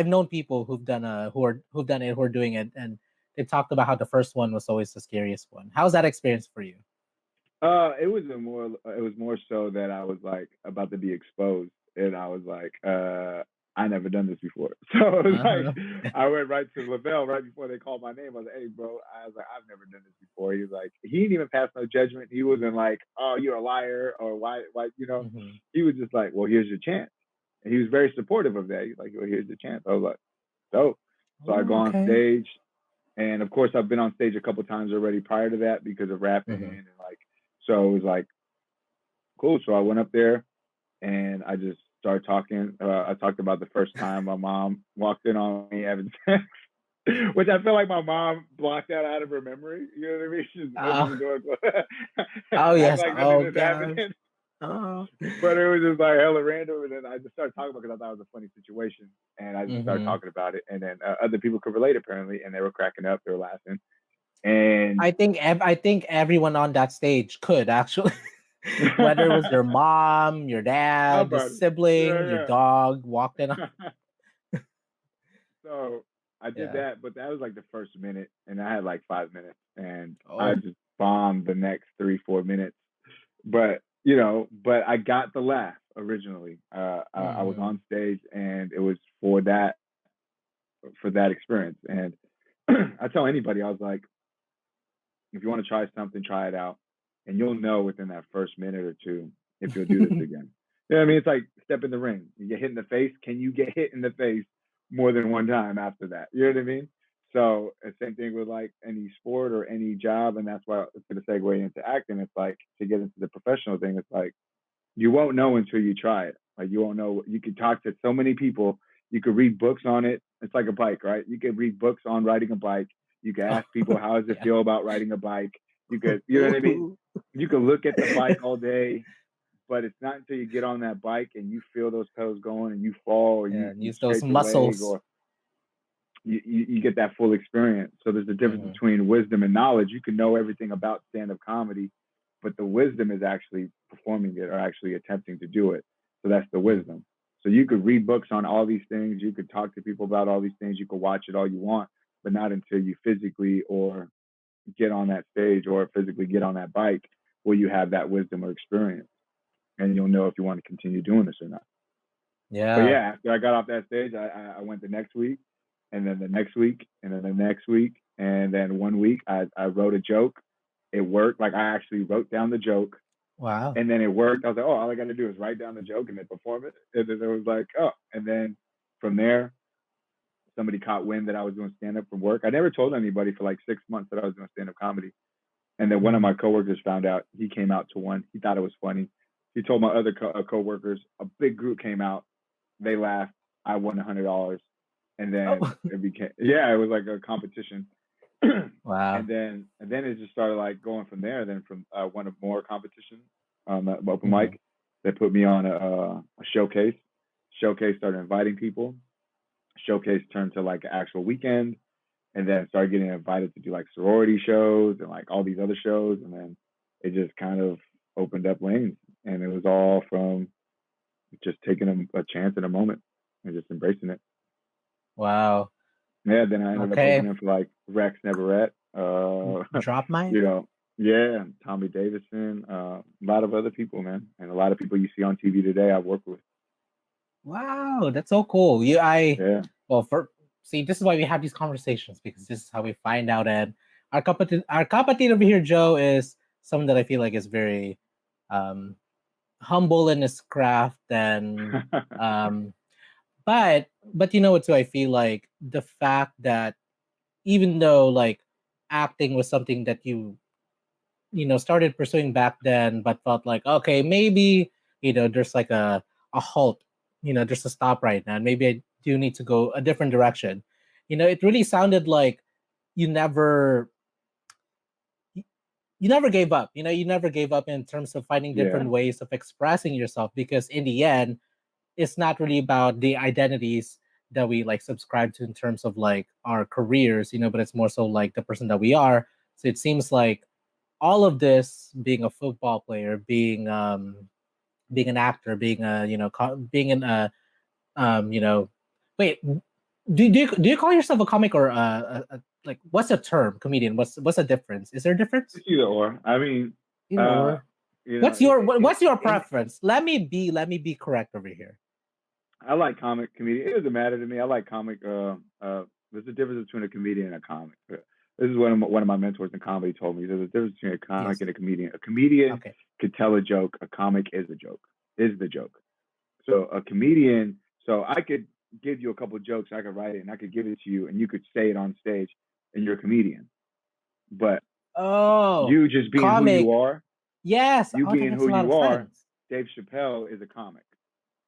known people who've done it, who are doing it, and they talked about how the first one was always the scariest one. How's that experience for you? It was more so that I was like about to be exposed, and I was like, I never done this before. So it was like Uh-huh. I went right to Lavelle right before they called my name. I was like, "Hey, bro," I was like, "I've never done this before." He was like, he didn't even pass no judgment. He wasn't like, "Oh, you're a liar," or "Why?" Mhm. He was just like, "Well, here's your chance." And he was very supportive of that. He's like, "Well, here's your chance." I was like, "Dope." So I go Oh, on okay. stage, and of course, I've been on stage a couple times already prior to that because of rapping Mhm. and like. So it was like cool. So I went up there and I just started talking. I talked about the first time my mom walked in on me having sex, which I feel like my mom blocked that out of her memory. You know what I mean? She just opened the Oh, door, oh act yes. like nothing Oh is gosh. happening. Oh. But it was just like hella random. And then I just started talking about it because I thought it was a funny situation. And I just started Mhm. talking about it. And then other people could relate apparently. And they were cracking up, they were laughing. And I think everyone on that stage could actually, whether it was your mom, your how dad, the about it? sibling, your Yeah, dog walked in. yeah. So I did Yeah. that, but that was like the first minute, and I had like 5 minutes, and I Oh. just bombed the next 3 4 minutes. But I got the laugh originally. I was Mhm. on stage, and it was for that experience. And I tell anybody, I was like, if you want to try something, try it out, and you'll know within that first minute or two if you'll do this again. You know what I mean? It's like step in the ring. You get hit in the face. Can you get hit in the face more than one time after that? You know what I mean? So same thing with like any sport or any job, and that's why it's going to segue into acting. It's like to get into the professional thing. It's like you won't know until you try it. Like you won't know. You could talk to so many people. You could read books on it. It's like a bike, right? You could read books on riding a bike. You could Oh, ask people how does it yeah. feel about riding a bike. You know what I mean? You could look at the bike all day, but it's not until you get on that bike and you feel those pedals going and you fall or Yeah, you and you use those scrape the leg muscles. or you get that full experience. So there's a difference Mhm. between wisdom and knowledge. You can know everything about stand-up comedy, but the wisdom is actually performing it or actually attempting to do it. So that's the Mhm. wisdom. So you could read books on all these things. You could talk to people about all these things. You could watch it all you want, but not until you physically or get on that stage or physically get on that bike will you have that wisdom or experience, and you'll know if you want to continue doing this or not. But Yeah. yeah, after I got off that stage, I went the next week, and then the next week, and then the next week, and then one week I wrote a joke. It worked. Like I actually wrote down the joke, Wow. and then it worked. I was like, oh, all I got to do is write down the joke and then perform it. And then it was like, oh, and then from there, somebody caught wind that I was doing stand up from work. I never told anybody for like 6 months that I was doing stand up comedy. And then one of Mhm. my coworkers found out. He came out to one. He thought it was funny. He told my other coworkers. A big group came out. They laughed. I won $100, and then Oh. it became it was like a competition. Wow. And then it just started like going from there. Then from one of more competitions, open Mhm. mic, they put me on a showcase. Showcase started inviting people. Showcase turned to like an actual weekend, and then started getting invited to do like sorority shows and like all these other shows, and then it just kind of opened up lanes, and it was all from just taking a chance in a moment and just embracing it. Wow. Yeah, then I ended up Okay. opening for like Rex Neverett, Drop mic. you know, yeah, Tommy Davidson, a lot of other people, man, and a lot of people you see on TV today I've worked with. Wow, that's so cool. Yeah, Well, for see, this is why we have these conversations, because this is how we find out. And our competitor over here, Joe, is someone that I feel like is very um humble in his craft, and um but you know what too, I feel like the fact that even though like acting was something that you started pursuing back then, but felt like, okay, maybe there's like a halt, there's a stop right now, and maybe I do need to go a different direction. It really sounded like you never you never gave up. You never gave up in terms of finding yeah, different ways of expressing yourself, because in the end, it's not really about the identities that we like subscribe to in terms of like our careers, but it's more so like the person that we are. So it seems like all of this, being a football player, being an actor, being a being an wait, do you call yourself a comic, or like, what's the term comedian? What's the difference? Is there a difference? it's either or. I mean, Either uh, or. you know, What's your in preference? Let me be correct over here. I like comic comedian. It doesn't matter to me. I like comic. There's a difference between a comedian and a comic. This is one of my mentors in comedy told me. There's a difference between a comic Yes. and a comedian. A comedian Okay. could tell a joke. A comic is a joke. Is the joke. So a comedian. So I could give you a couple of jokes. I could write it and I could give it to you, and you could say it on stage, and you're a comedian. But Oh, you just being who you comic. are, Yes. you Oh, that being makes who a lot you of are. sense, Dave Chappelle is a comic.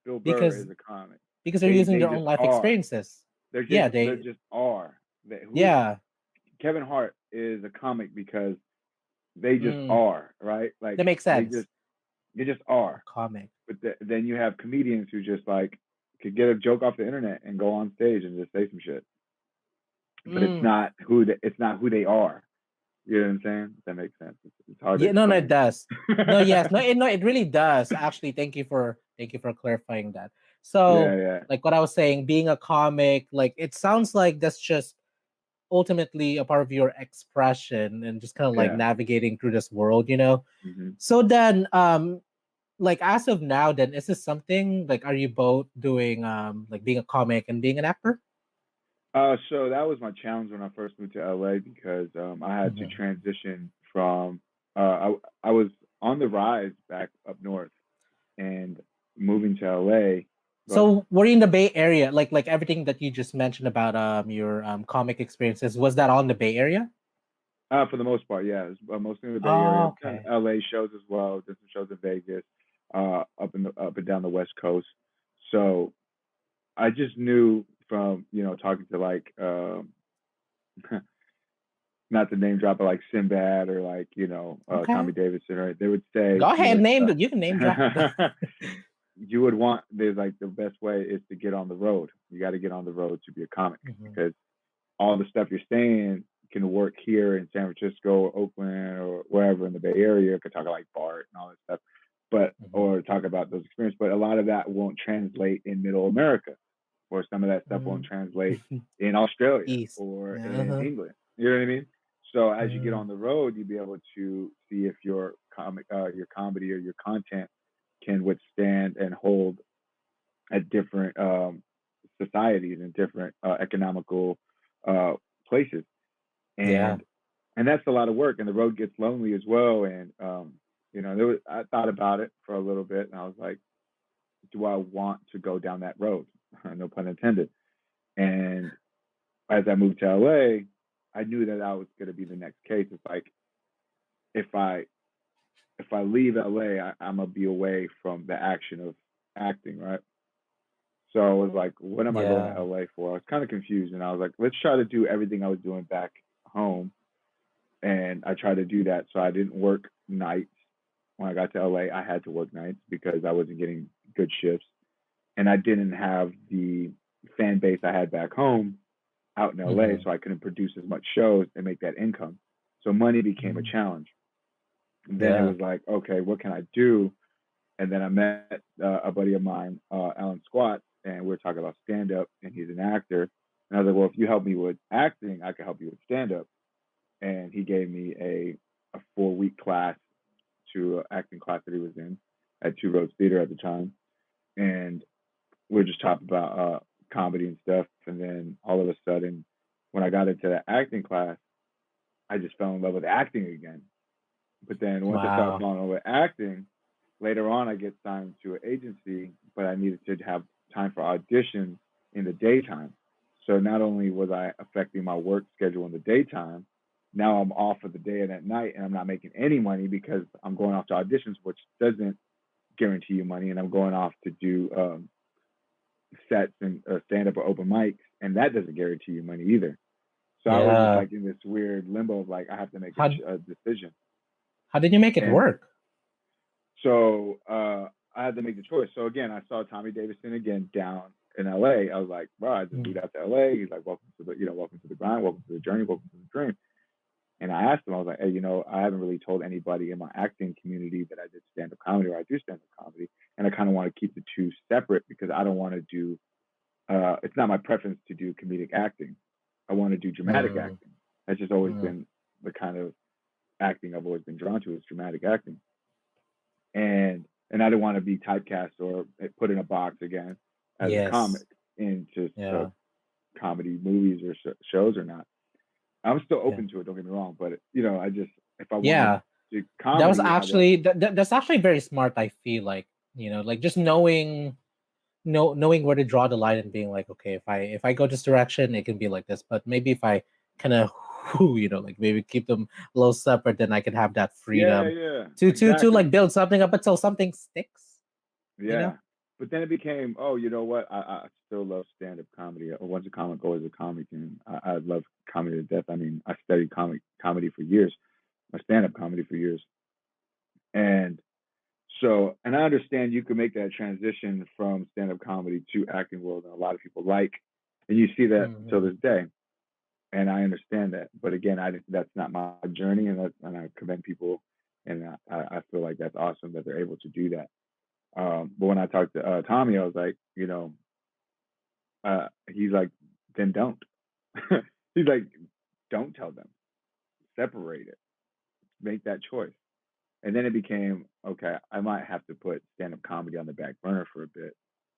Bill Burr because is a comic. they're They using they their own just life are. experiences. They're Yeah, just they're just are. Who yeah. Kevin Hart is a comic because they just Mm, are, right? Like that makes sense. they just A are. comic. But then you have comedians who just like could get a joke off the internet and go on stage and just say some shit. But Mm. it's not who they are. You know what I'm saying? If that makes sense. It's hard to Yeah, no, no, it explain. does. No, yes, no, it really does. Actually, thank you for clarifying that. Yeah, So, yeah, like what I was saying, being a comic, like it sounds like that's just ultimately a part of your expression, and just kind of like yeah. navigating through this world. Hmm. So then, like as of now, then is this something like, are you both doing like being a comic and being an actor? So that was my challenge when I first moved to LA because I had to Mhm. transition from I was on the rise back up north and moving to LA. But So were you in the Bay Area? Like everything that you just mentioned about your comic experiences, was that all in the Bay Area? for the most part, yeah, it's, mostly in the Bay Area. Oh, I've done okay. LA shows as well. Did some shows in Vegas, up and down the West Coast. So I just knew from talking to like not to name drop, but like Sinbad or like Okay. Tommy Davidson, right? They would say, Go ahead, you can name drop. you would want there's like the best way is to get on the road. You got to get on the road to be a comic Mhm. because all the stuff you're saying can work here in San Francisco or Oakland or wherever in the Bay Area. You could talk about like Bart and all that stuff, but Mhm. or talk about those experiences. But a lot of that won't translate in Middle America, or some of that stuff won't Mhm. translate in Australia East. or Yeah. in Uh-huh. England. You know what I mean? So as you get Mm. on the road, you'll be able to see if your your comedy or your content can withstand and hold at different societies and different economical uh, places, Yeah. and that's a lot of work. And the road gets lonely as well. And I thought about it for a little bit, and I was like, do I want to go down that road? No pun intended. And as I moved to LA, I knew that was going to be the next case. It's like if I leave LA, am gonna be away from the action of acting, right? So I was like, what am I going to Yeah. LA for? I was kind of confused, and I was like, let's try to do everything I was doing back home, and I tried to do that. So I didn't work nights. When I got to LA, I had to work nights because I wasn't getting good shifts, and I didn't have the fan base I had back home out in LA, Mm-hmm. so I couldn't produce as much shows and make that income. So money became a Mm-hmm. challenge. And then it Yeah. was like, okay, what can I do? And then I met a buddy of mine, Alan Squat, and we were talking about stand up, and he's an actor. And I was like, well, if you help me with acting, I can help you with stand up. And he gave me a 4 week class to acting class that he was in at Two Roads Theater at the time. And we were just talking about comedy and stuff. And then all of a sudden, when I got into the acting class, I just fell in love with acting again. But then once I started Wow. falling in love with acting, later on I get signed to an agency, but I needed to have time for auditions in the daytime. So not only was I affecting my work schedule in the daytime, now I'm off for the day and at night, and I'm not making any money because I'm going off to auditions, which doesn't guarantee you money, and I'm going off to do sets and stand up or open mics, and that doesn't guarantee you money either. So I was just Yeah. like in this weird limbo of like I have to make How a decision, how did you make it and work? so I had to make the choice. So again, I saw Tommy Davidson again down in LA. I was like, bro, I just moved Mm. out to LA. He's like, welcome to the, welcome to the grind, welcome to the journey, welcome to the dream. And I asked him, I was like, hey, I haven't really told anybody in my acting community that I did stand up comedy or I do stand up comedy. And I kind of want to keep the two separate because I don't want to do, it's not my preference to do comedic acting. I want to do dramatic Mm. acting. That's just always Mm. been the kind of acting I've always been drawn to is dramatic acting. And I didn't want to be typecast or put in a box again as a comic Yes. into Yeah. comedy movies or shows or not. I'm still Yeah. open to it. Don't get me wrong, but I just if I want to Yeah. do That was comedy, I want. actually that's actually very smart, I feel like. Like just knowing where to draw the line and being like, okay, if I go this direction, it can be like this. But maybe if I kind of like maybe keep them a little separate, then I can have that Yeah, freedom yeah, to exactly. like build something up until something sticks, you know? Yeah. But then it became, oh, you know what? I still love stand up comedy. Once a comic, always a comic. And I love comedy to death. I mean, I studied comedy for years, my stand up comedy for years. And so, and I understand you can make that transition from stand up comedy to acting world, and a lot of people like, and you see that till Hmm. this day. And I understand that. But again, that's not my journey, and I commend people, and I feel like that's awesome that they're able to do that. But when I talked to Tommy, I was like, he's like, then don't. He's like, don't tell them, separate it, make that choice. And then it became, okay, I might have to put stand up comedy on the back burner for a bit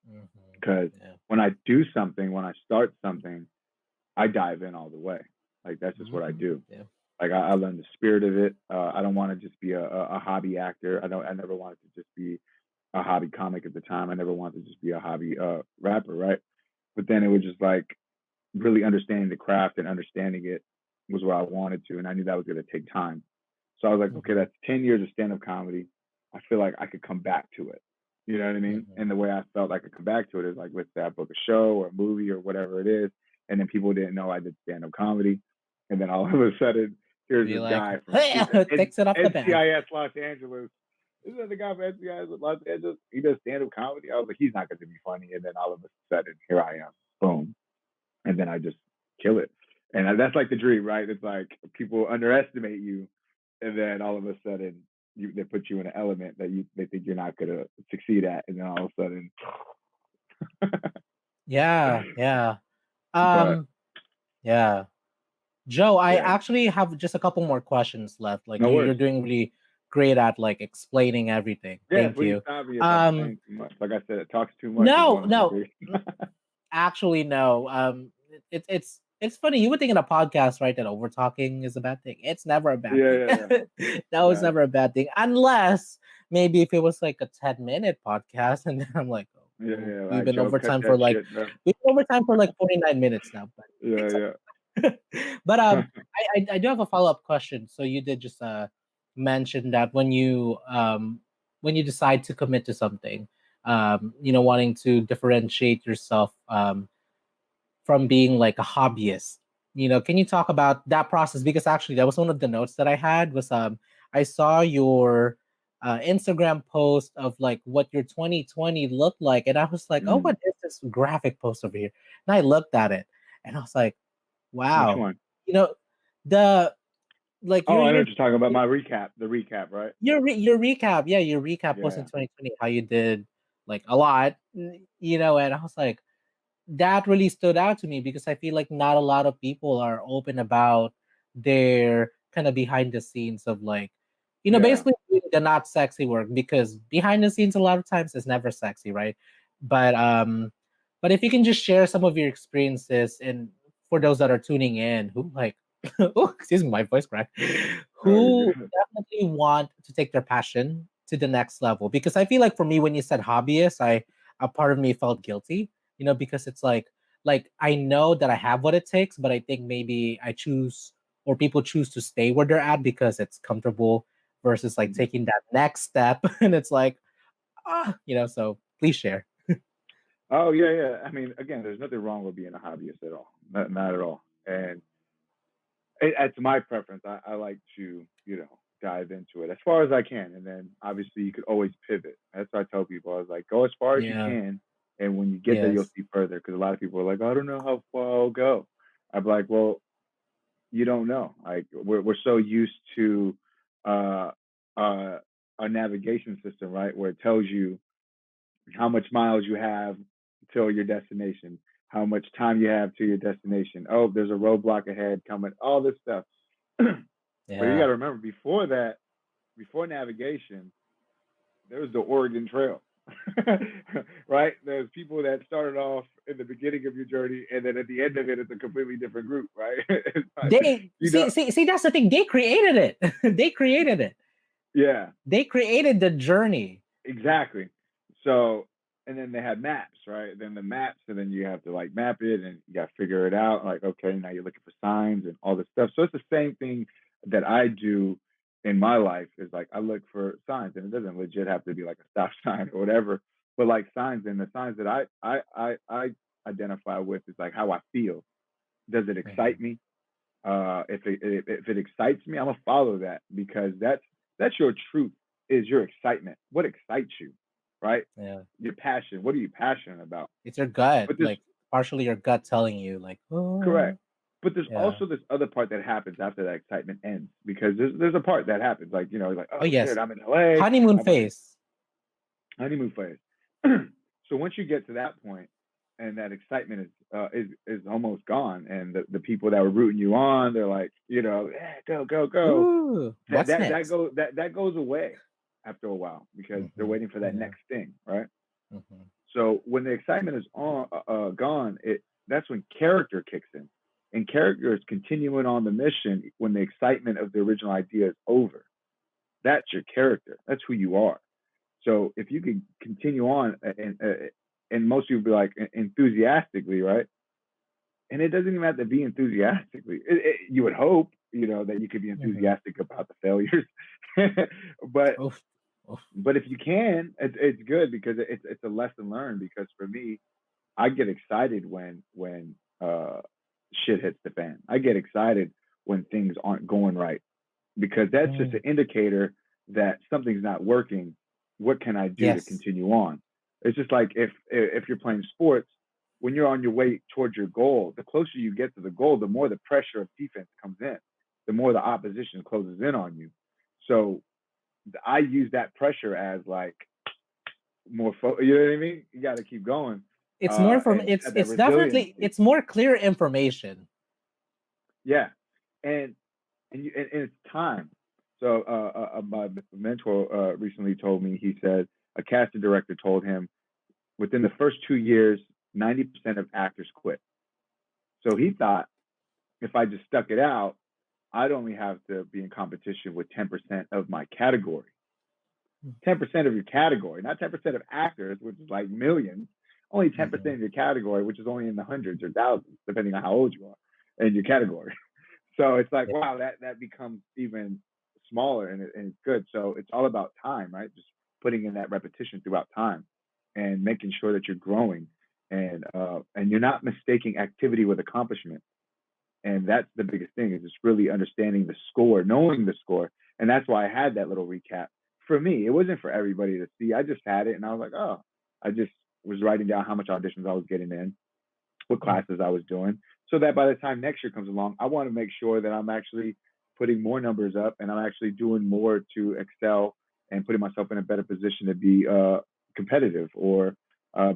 Hmm. because Yeah. when I do something, when I start something, I dive in all the way. Like that's just what I Hmm. do. Yeah. Like I learn the spirit of it. I don't want to just be a hobby actor. I never wanted to just be a hobby comic at the time. I never wanted to just be a hobby rapper, right? But then it was just like really understanding the craft and understanding it was what I wanted to, and I knew that was going to take time. So I was like, okay, Hmm. that's 10 years of stand-up comedy. I feel like I could come back to it. You know what I mean? Hmm. And the way I felt I could come back to it is like with that book a show or a movie or whatever it is. And then people didn't know I did stand-up comedy. And then all of a sudden, here's Be this like, guy from hey, takes it off the bat. NCIS Los Angeles. Isn't that the guy from NCIS Los Angeles? He does stand-up comedy. I was like, he's not going to be funny. And then all of a sudden, here I am. Boom. And then I just kill it. And that's like the dream, right? It's like people underestimate you, and then all of a sudden they put you in an element that they think you're not gonna succeed at, and then all of a sudden, Yeah, yeah. but Um, yeah. Joe, I yeah, actually have just a couple more questions left. Like no you're worries. doing really, great at like explaining everything. Yeah, Thank please you. stop me if I'm Um, saying too much. Like I said, it talks too much is no, one of the no, big. actually, no. It's funny. You would think in a podcast, right, that over talking is a bad thing. It's never a bad Yeah, thing. yeah, yeah. No, it's Got it. never a bad thing, unless maybe if it was like a 10-minute podcast, and then I'm like, Yeah, oh, yeah. we've Like, been yo, cut overtime for that like shit, bro. 49 minutes now, but Yeah, it's yeah. but I do have a follow up question. So you did just mention that when you decide to commit to something, wanting to differentiate yourself from being like a hobbyist. Can you talk about that process? Because actually, that was one of the notes that I had. Was I saw your Instagram post of like what your 2020 looked like, and I was like, oh, Mm. what is this graphic post over here? And I looked at it, and I was like, Which wow, one? you know, the like Oh, I know what you're talking about. My recap, the recap, right? your recap, yeah, your recap post in Yeah, 2020, how you did like a lot, and I was like, that really stood out to me because I feel like not a lot of people are open about their kind of behind the scenes of like, yeah. basically doing the not sexy work, because behind the scenes a lot of times is never sexy, right? But but if you can just share some of your experiences, and for those that are tuning in who like oh, excuse me, my voice cracked, Oh, you're who good. definitely want to take their passion to the next level. Because I feel like for me, when you said hobbyist, a part of me felt guilty, because it's like I know that I have what it takes, but I think maybe I choose, or people choose to stay where they're at because it's comfortable versus like Mhm. taking that next step. And it's like, so please share. Oh, yeah, yeah. I mean, again, there's nothing wrong with being a hobbyist at all. Not at all. And it's my preference. I like to, dive into it as far as I can. And then obviously you could always pivot. That's what I tell people. I was like, go as far as you Yeah. can. And when you get there, you'll Yes. see further. Because a lot of people are like, I don't know how far I'll go. I'm like, well, you don't know. Like we're so used to uh, uh, a navigation system, right, where it tells you how much miles you have till your destination, how much time you have to your destination. Oh, there's a roadblock ahead coming. All this stuff. But you got Yeah. to remember, before that, before navigation, there was the Oregon Trail, right? There's people that started off in the beginning of your journey, and then at the end of it, it's a completely different group, right? They you know, see that's the thing. They created it. They created it. yeah, They created the journey. exactly. So, and then they had maps, right? Then the maps, and then you have to like map it, and you got to figure it out. Like, okay, now you're looking for signs and all this stuff. So it's the same thing that I do in my life. Is like I look for signs, and it doesn't legit have to be like a stop sign or whatever, but like signs. And the signs that I identify with is like how I feel. Does it excite Mhm. me? If it excites me, I'm gonna follow that because that's your truth, is your excitement. What excites you, right? Yeah. Your passion. What are you passionate about? It's your gut, But this like partially your gut telling you, like, correct. oh, But there's yeah. also this other part that happens after that excitement ends because there's a part that happens like like Oh oh shit, yes, I'm in LA. honeymoon I'm on phase. honeymoon phase. So once you get to that point, and that excitement is almost gone, and the people that were rooting you on, they're like, yeah, go go go. Ooh, what's next? That goes away after a while because they're Hmm. waiting for that Yeah. next thing, right? Hmm. So when the excitement is gone, that's when character kicks in, and character is continuing on the mission when the excitement of the original idea is over. That's your character. That's who you are. So if you can continue on, and most people be like enthusiastically, right? And it doesn't even have to be enthusiastically. You would hope, that you could be Hmm. enthusiastic about the failures, but Oof. Oof. if you can, it's good because it's a lesson learned. Because for me, I get excited when shit hits the fan. I get excited when things aren't going right because that's just an Mm. indicator that something's not working. What can I do to Yes. continue on? It's just like if you're playing sports, when you're on your way towards your goal, the closer you get to the goal, the more the pressure of defense comes in, the more the opposition closes in on you. So I use that pressure as like you know what I mean? You got to keep going It's more from and it's have that it's definitely resiliency. it's more clear information. Yeah, and and it's time. So my mentor recently told me, he said a casting director told him within the first 2 years, 90% of actors quit. So he thought if I just stuck it out, I'd only have to be in competition with 10% of my category. 10% of your category, not 10% of actors, which is like millions, only 10% of your category, which is only in the hundreds or thousands, depending on how old you are in your category. So it's like, wow, that becomes even smaller, and it's good. So it's all about time, right? Just putting in that repetition throughout time and making sure that you're growing, and you're not mistaking activity with accomplishment. And that's the biggest thing, is just really understanding the score, knowing the score. And that's why I had that little recap. For me, it wasn't for everybody to see. I just had it, and I was like, oh, I just was writing down how much auditions I was getting in, what classes I was doing, so that by the time next year comes along, I want to make sure that I'm actually putting more numbers up, and I'm actually doing more to excel and putting myself in a better position to be competitive, or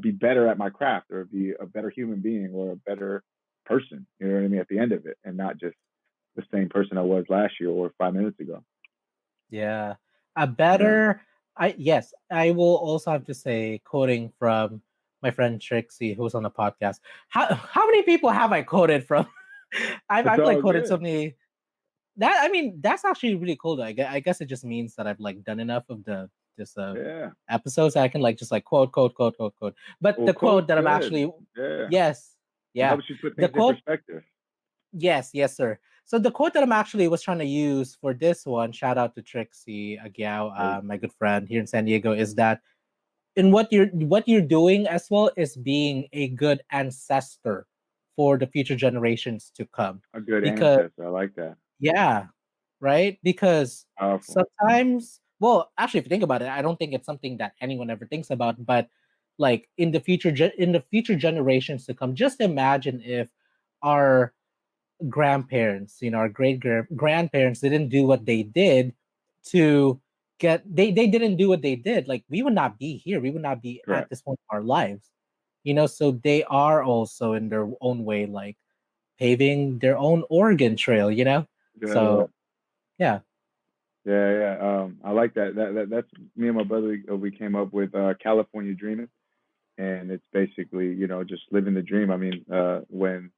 be better at my craft, or be a better human being, or a better person. You know what I mean? At the end of it, and not just the same person I was last year or 5 minutes ago. Yeah. A Yeah. better I yes, I will also have to say, quoting from my friend Trixie, who's on the podcast. How many people have I quoted from? It's I've like all quoted so good. many. That, I mean, that's actually really cool though. I guess it just means that I've like done enough of the this Yeah. episodes that I can like just like quote. But Well, the quote quote's that I'm good. actually, Yeah. yes, It yeah. helps you put The things in quote, perspective. yes, sir. So the quote that I'm actually was trying to use for this one, shout out to Trixie Aguiao, Hey. my good friend here in San Diego, is that in what you're doing as well is being a good ancestor for the future generations to come. A good Because ancestor. I like that. yeah, right? Because Powerful. sometimes, well, actually, if you think about it, I don't think it's something that anyone ever thinks about. But like in the future, in the future generations to come, just imagine if our grandparents, our great grandparents didn't do what they did to they didn't do what they did. Like we would not be here. We would not be at Correct. this point of our lives. So they are also in their own way, like paving their own Oregon Trail. Yeah. So yeah. Yeah. I like that. That's me and my brother. We came up with California Dreaming, and it's basically just living the dream. I mean, when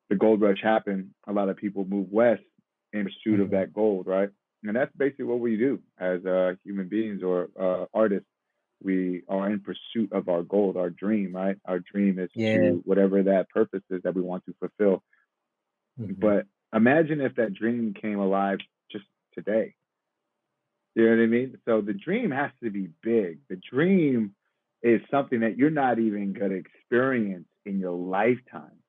the gold rush happened, a lot of people moved west in pursuit of Mhm. that gold, right? And that's basically what we do as human beings, or artists. We are in pursuit of our gold, our dream, right? Our dream is Yeah. to whatever that purpose is that we want to fulfill. Mhm. But imagine if that dream came alive just today. You know what I mean? So the dream has to be big. The dream is something that you're not even going to experience in your lifetime.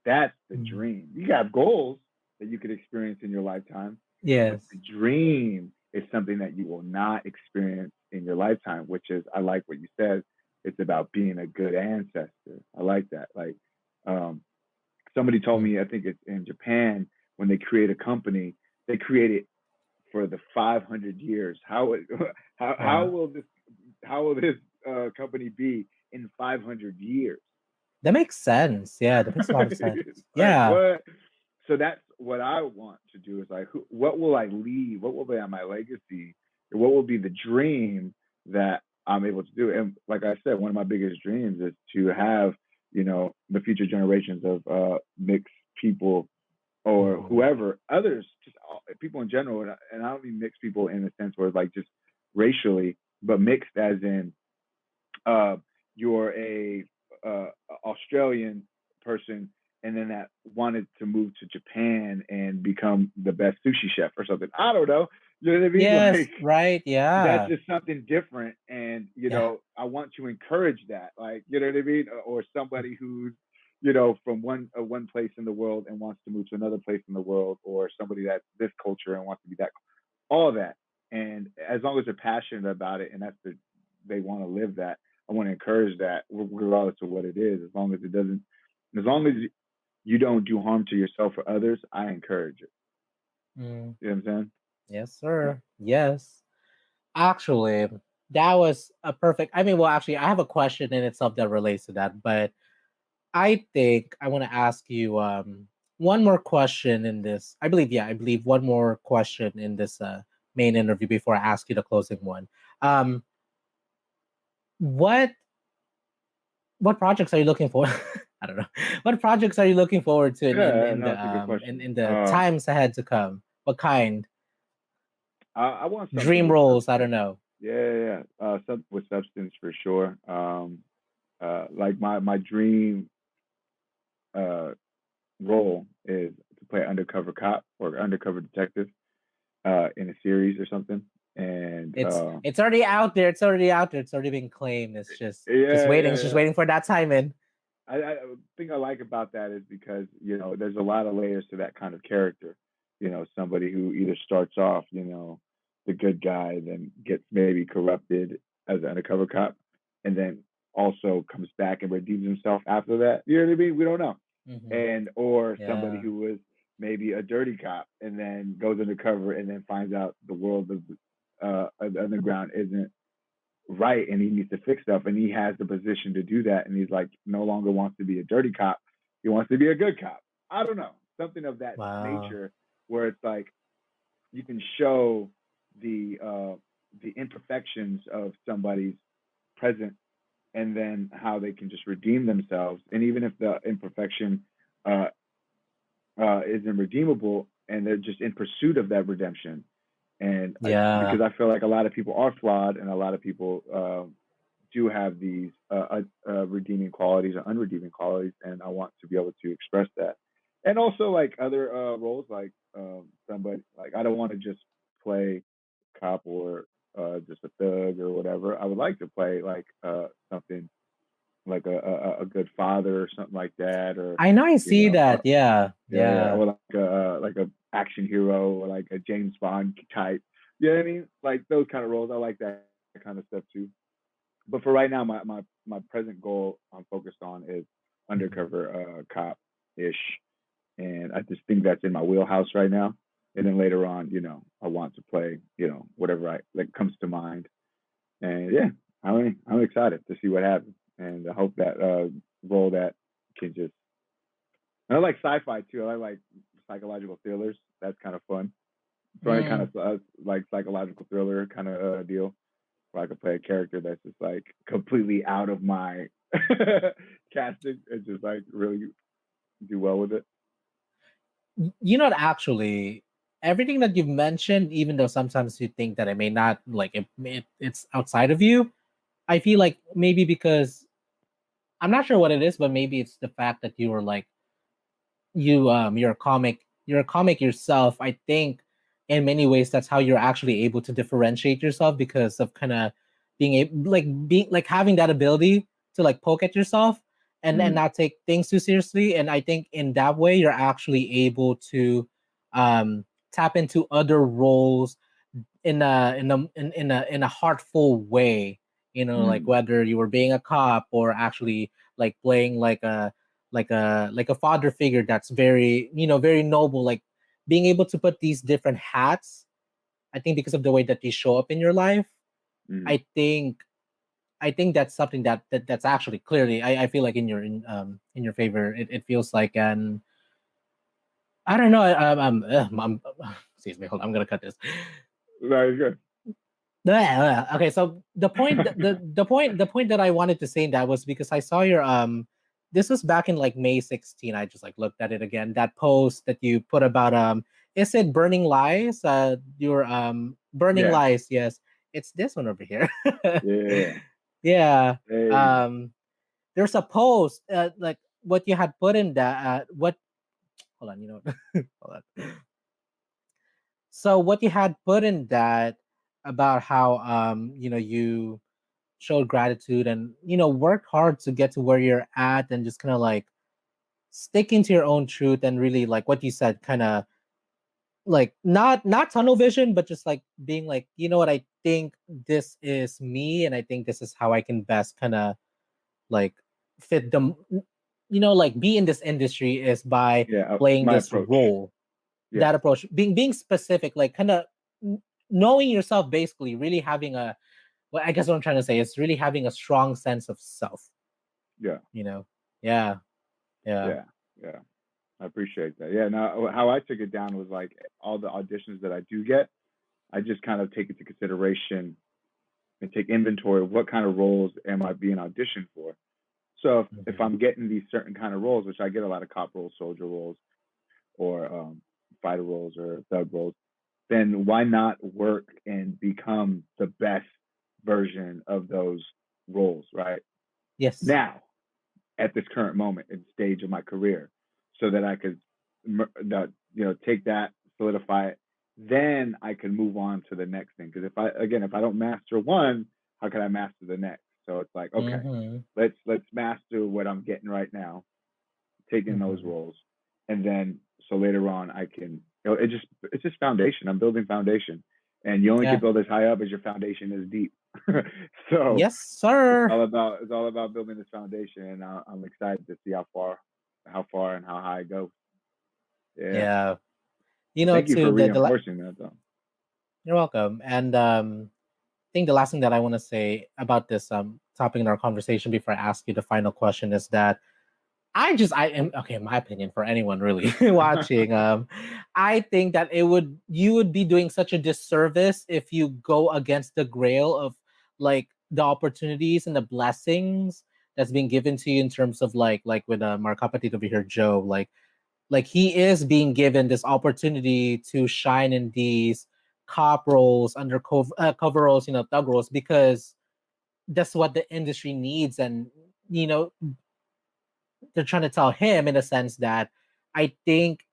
That's the Mhm. dream. You have goals that you could experience in your lifetime, but Yes. the dream is something that you will not experience in your lifetime, which is, I like what you said. It's about being a good ancestor. I like that. Like, um, somebody told Mhm. me, I think it's in Japan, when they create a company, they create it for the 500 years. How Wow. will this company be in 500 years? That makes sense. Yeah, that makes a lot of sense. Like, Yeah. what? So that's what I want to do, is like, what will I leave? What will be my legacy? What will be the dream that I'm able to do? And like I said, one of my biggest dreams is to have, the future generations of mixed people, or Mhm. whoever, others, just people in general. And I don't mean mixed people in the sense where like just racially, but mixed as in uh, you're a Australian person, and then that wanted to move to Japan and become the best sushi chef or something. I don't know. You know what I mean? Yes, Like, right. that's Yeah. just something different, and Yeah. I want to encourage that. Like, you know what I mean? Or somebody who's from one place in the world and wants to move to another place in the world, or somebody that's this culture and wants to be that, all that. And as long as they're passionate about it, and they want to live that, I want to encourage that, regardless of what it is. As long as you don't do harm to yourself or others, I encourage it. Mm, You know what I'm saying? yes, Yeah. sir. Yes. Actually, that was a perfect. I mean, well, actually, I have a question in itself that relates to that, but I think I want to ask you one more question in this. I believe one more question in this main interview before I ask you the closing one. Um, what what projects are you looking for? I don't know. What projects are you looking forward to Yeah, in no, the that's a good question. in the times ahead to come? What kind? I want something Dream with roles? I don't substance. know. Yeah. Something with substance for sure. Like my dream uh role is to play undercover cop or undercover detective in a series or something. And It's already out there. It's already out there. It's already been claimed. It's just yeah, waiting. yeah, It's just yeah. waiting for that time in. I think I like about that is because there's a lot of layers to that kind of character. Somebody who either starts off the good guy, then gets maybe corrupted as an undercover cop, and then also comes back and redeems himself after that. You know what I mean? We don't know. Hmm. And or somebody Yeah. who was maybe a dirty cop and then goes undercover and then finds out the world of the underground isn't right and he needs to fix stuff and he has the position to do that and he's like no longer wants to be a dirty cop, he wants to be a good cop. I don't know, something of that Wow. nature where it's like you can show the imperfections of somebody's present and then how they can just redeem themselves, and even if the imperfection uh, isn't redeemable and they're just in pursuit of that redemption. And because Yeah. I feel like a lot of people are flawed and a lot of people do have these redeeming qualities or unredeeming qualities, and I want to be able to express that. And also like other roles, like somebody like I don't want to just play cop or just a thug or whatever. I would like to play like something like a good father or something like that, or I know. I you see know, that. Yeah. yeah, Yeah. or like a action hero or like a James Bond type. You know what I mean? Like those kind of roles. I like that kind of stuff too. But for right now, my present goal I'm focused on is Mhm. undercover cop ish, and I just think that's in my wheelhouse right now. And then later on, I want to play, whatever I like comes to mind. And yeah, I'm excited to see what happens, and I hope that role that can just. And I like sci-fi too. I like psychological thrillers. That's kind of fun. So any kind Mm. of like psychological thriller kind of deal where I could play a character that's just like completely out of my casting and just like really do well with it. You know, actually, everything that you've mentioned, even though sometimes you think that it may not like it's outside of you, I feel like maybe because I'm not sure what it is, but maybe it's the fact that you were like you're a comic yourself. I think in many ways that's how you're actually able to differentiate yourself because of kind of being like having that ability to like poke at yourself and Mm, not take things too seriously. And I think in that way you're actually able to tap into other roles in a heartful way, like mm, whether you were being a cop or actually like playing like a father figure that's very very noble, like being able to put these different hats. I think because of the way that they show up in your life, mm. I think that's something that's actually clearly I feel like in your favor. It feels like, and I don't know. Excuse me, hold on, I'm gonna cut this. Very good. Okay, so the point that I wanted to say in that was because I saw your this was back in like May 16. I just like looked at it again. That post that you put about is it Burning Lies? Your Burning Yeah, Lies, yes. It's this one over here. yeah. Yeah. Hey, Um there's a post like what you had put in that what hold on, hold on. So what you had put in that about how you showed gratitude and worked hard to get to where you're at and just kind of like sticking to your own truth and really like what you said, kind of like not tunnel vision, but just like being like, what, I think this is me and I think this is how I can best kind of like fit them, like be in this industry is by yeah. playing My this approach. role. Yes. That approach, being specific, like kind of knowing yourself, basically really having a, well, I guess what I'm trying to say is really having a strong sense of self, Yeah. you know yeah. Yeah. Yeah. Yeah. I appreciate that. Yeah. Now, how I took it down was like all the auditions that I do get. I just kind of take into consideration and take inventory of what kind of roles am I being auditioned for. So if Mhm. I'm getting these certain kind of roles, which I get a lot of cop roles, soldier roles, or fighter roles or thug roles, then why not work and become the best version of those roles, right? Yes. Now, at this current moment and stage of my career, so that I could take that, solidify it, then I can move on to the next thing. Because if I don't master one, how can I master the next? So it's like, okay, Mhm. let's master what I'm getting right now, taking those Mhm. roles, and then so later on I can. It's just foundation. I'm building foundation, and you only can Yeah. build as high up as your foundation is deep. So Yes, sir. it's all about building this foundation, and I'm excited to see how far and how high it goes. Yeah. Yeah. You And know, thank you to for the la reinforcing that though. you're welcome, and, I think the last thing that I wanna say about this, topic in our conversation before I ask you the final question is that I am okay, in my opinion, for anyone really watching, I think that you would be doing such a disservice if you go against the grail of like the opportunities and the blessings that's being given to you in terms of like with our kapatid over here, Joe, like he is being given this opportunity to shine in these cop roles, cover roles, thug roles, because that's what the industry needs. And you know, they're trying to tell him in a sense that I think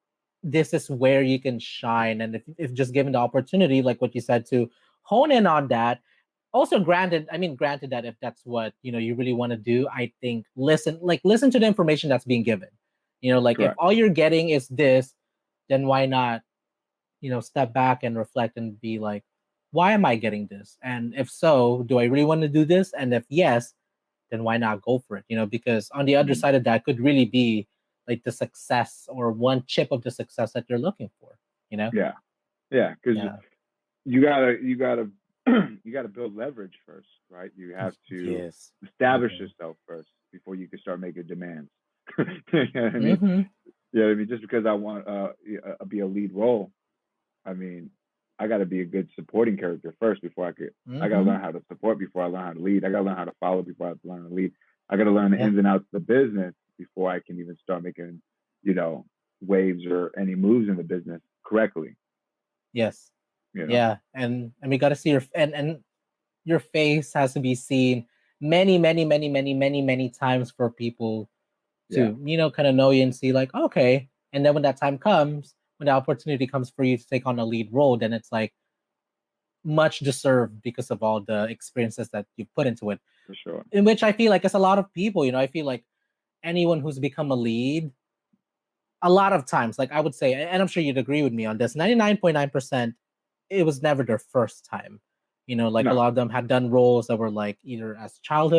this is where you can shine. And if just given the opportunity, like what you said, to hone in on that. Also, granted that if that's what you really want to do, I think listen to the information that's being given. Like if Correct. all you're getting is this, then why not, step back and reflect and be like, why am I getting this? And if so, do I really want to do this? And if yes, then why not go for it? Because on the other Mhm. side of that could really be like the success or one chip of the success that you're looking for. You know? Yeah. Yeah. Because Yeah. you gotta you gotta build leverage first, right? You have to Yes. establish Mm-hmm. yourself first before you can start making demands. You know what I mean? Mm-hmm. Yeah, I mean, just because I want be a lead role, I mean, I got to be a good supporting character first before I could. I got to Mm-hmm. learn how to support before I learn how to lead. I got to learn how to follow before I learn how to lead. I got to learn the Yeah. ins and outs of the business before I can even start making, you know, waves or any moves in the business correctly. Yes. You know, Yeah. And we got to see and your face has to be seen many, many, many, many, many, many times for people yeah, to kind of know you and see like, okay. And then when that time comes, when the opportunity comes for you to take on a lead role, then it's like much deserved because of all the experiences that you've put into it. for sure. In which I feel like it's a lot of people, I feel like anyone who's become a lead, a lot of times, like I would say, and I'm sure you'd agree with me on this, 99.9%, it was never their first time. Like a No, lot of them had done roles that were like either as child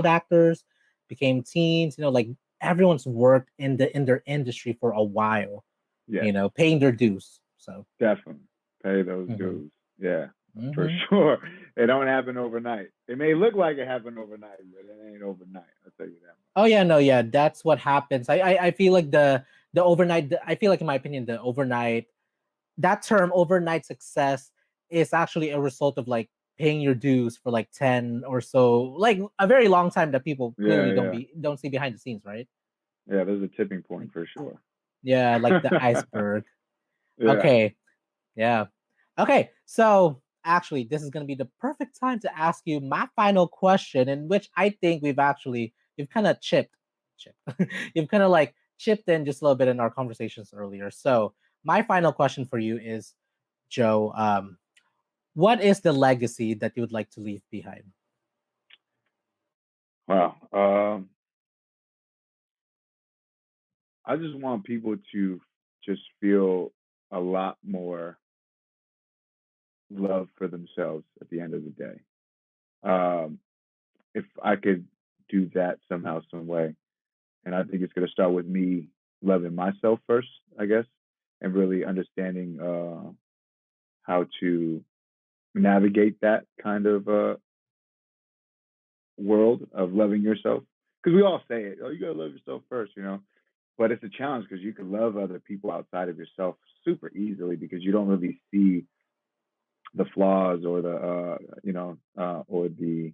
actors, became teens, like everyone's worked in their industry for a while, yes, paying their dues. So definitely pay those mhm, dues. Yeah, for mhm. sure. It don't happen overnight. It may look like it happened overnight, but it ain't overnight. I'll tell you that Oh yeah, no, yeah, that's what happens. I feel like the overnight. I feel like, in my opinion, the overnight, that term overnight success is actually a result of like paying your dues for like 10 or so, like a very long time that people much. clearly Yeah, yeah, don't see behind the scenes, right? yeah. There's a tipping Like, point for sure. yeah, like the iceberg. Yeah. Okay, yeah. Okay, so actually this is going to be the perfect time to ask you my final question, in which I think you've kind of chipped you've kind of like chipped in just a little bit in our conversations earlier. So my final question for you is, Joe, what is the legacy that you would like to leave behind? Wow. I just want people to just feel a lot more love for themselves at the end of the day. Um, if I could do that somehow, some way, and I think it's going to start with me loving myself first, I guess, and really understanding how to navigate that kind of world of loving yourself. Because we all say it, oh, you got to love yourself first, you know. But it's a challenge because you can love other people outside of yourself super easily because you don't really see the flaws or the or the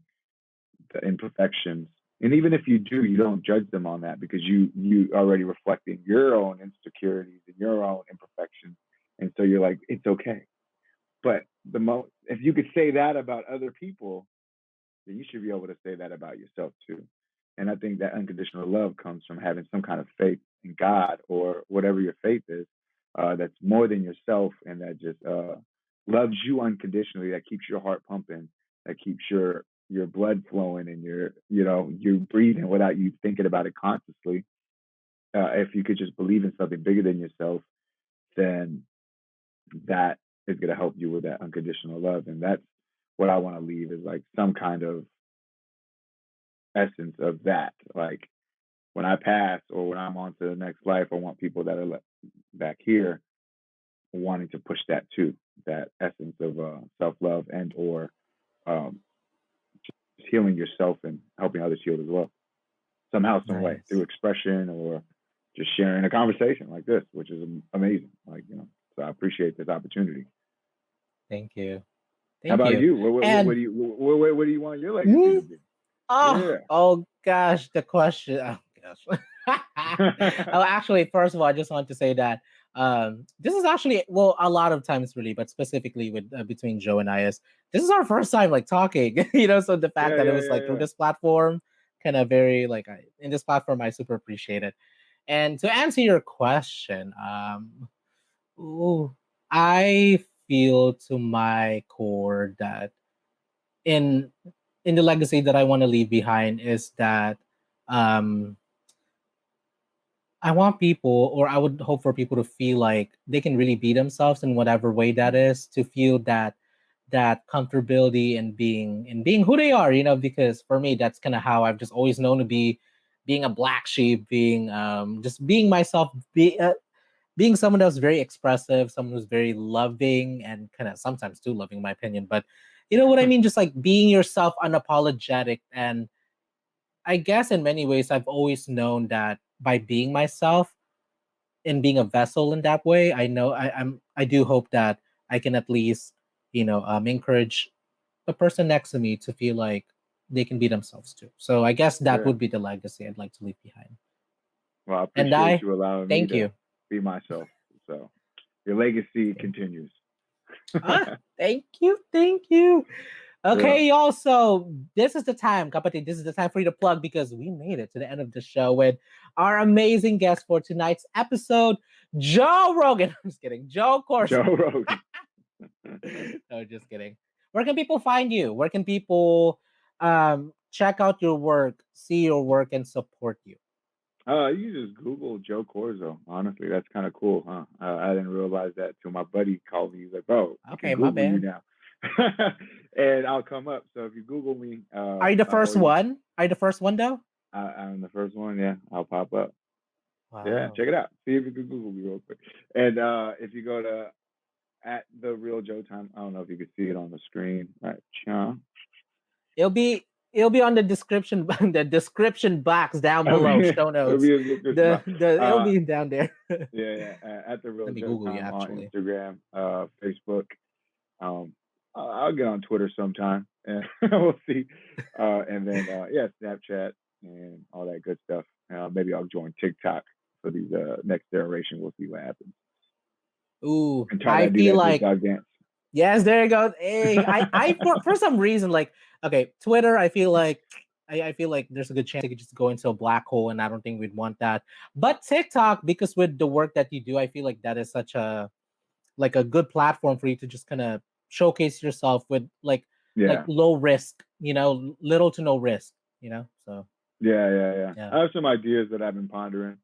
imperfections. And even if you do, you don't judge them on that because you already reflecting your own insecurities and your own imperfections, and so you're like, it's okay. But if you could say that about other people, then you should be able to say that about yourself too. And I think that unconditional love comes from having some kind of faith in God or whatever your faith is, that's more than yourself and that just loves you unconditionally, that keeps your heart pumping, that keeps your blood flowing and you're breathing without you thinking about it consciously. If you could just believe in something bigger than yourself, then that is going to help you with that unconditional love. And that's what I want to leave is like some kind of essence of that. Like when I pass or when I'm on to the next life, I want people that are back here wanting to push that too, that essence of self-love and or um, just healing yourself and helping others heal as well. Somehow, some way, through Nice. expression or just sharing a conversation like this, which is amazing. Like, so I appreciate this opportunity. Thank you. How Thank about you. you? What And do what do you want your legacy to me, be? oh, Yeah. oh gosh, the question. Oh gosh. Oh, actually, first of all, I just want to say that this is actually, well, a lot of times really, but specifically with between Joe and I is this is our first time like talking. So the fact Yeah, that it yeah, was yeah, like through yeah. this platform, kind of very like in this platform, I super appreciate it. And to answer your question, ooh, I feel to my core that in in the legacy that I want to leave behind is that um I want people, or I would hope for people to feel like they can really be themselves in whatever way that Mm, is, to feel that comfortability and being who they are, because for me that's kind of how I've just always known to be, being a black sheep, being just being myself, being someone that's very expressive, someone who's very loving and kind of sometimes too loving, in my opinion. But you know what I mean? Just like being yourself, unapologetic. And I guess in many ways, I've always known that by being myself and being a vessel in that way, I know I do hope that I can at least, encourage the person next to me to feel like they can be themselves too. So I guess that yeah. would be the legacy I'd like to leave behind. Well, I And appreciate you allowing me thank to you. be myself. So your legacy Thank you. continues. Thank you. Thank you. Yeah. Okay, y'all. So this is the time, Kapatid. This is the time for you to plug because we made it to the end of the show with our amazing guest for tonight's episode, Joe Rogan. I'm just kidding. Joe Joe Corso. Rogan. No, just kidding. Where can people find you? Where can people check out your work, see your work, and support you? You just Google Joe Corzo. Honestly, that's kind of cool, huh? I didn't realize that till my buddy called me. He's like, "Bro, you can Okay, my Google you bad. now," and I'll come up. So if you Google me, Are you the first or you, one? Are you the first one though? I'm the first one. Yeah, I'll pop up. Yeah, Wow. check it out. See if you can Google me real quick. And if you go to at the real Joe time, I don't know if you can see it on the screen. Right, Chung. It'll be it'll be on the description the description box down It'll below, be, show it'll notes. be in the description The box. the it'll be down there. Yeah, at the real Let me Joe Google you time on actually. Instagram, Facebook. Um, I'll get on Twitter sometime, and we'll see. And then yeah, Snapchat and all that good stuff. Maybe I'll join TikTok for these next generation. We'll see what happens. Ooh, And try I to do feel that like TikTok dance. yes, there you go. Hey, I for some reason like okay, Twitter. I feel like there's a good chance it could just go into a black hole, and I don't think we'd want that. But TikTok, because with the work that you do, I feel like that is such a good platform for you to just kind of showcase yourself with like Yeah, low risk, little to no risk, So yeah. yeah, I have some ideas that I've been pondering.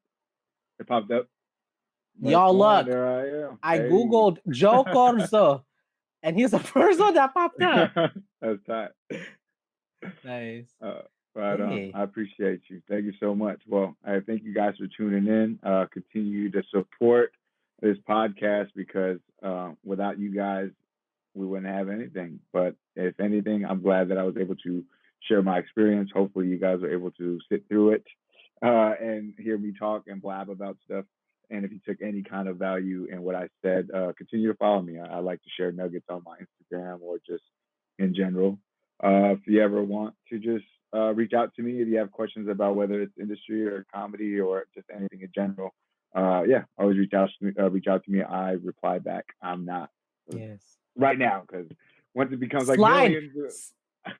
It popped up, but y'all look. there I am. I Hey, googled Joe Corzo, and he's the first one that popped up. that's tight. Nice. Uh, right on. Hey. I appreciate you. Thank you so much. Well, I thank you guys for tuning in. Continue to support this podcast because without you guys, we wouldn't have anything. But if anything, I'm glad that I was able to share my experience. Hopefully, you guys are able to sit through it and hear me talk and blab about stuff. and if you took any kind of value in what I said, continue to follow me. I like to share nuggets on my Instagram or just in general. If you ever want to just reach out to me if you have questions about whether it's industry or comedy or just anything in general, yeah, always reach out to me. I reply back. I'm not Yes. right now because once it becomes like Slide. millions,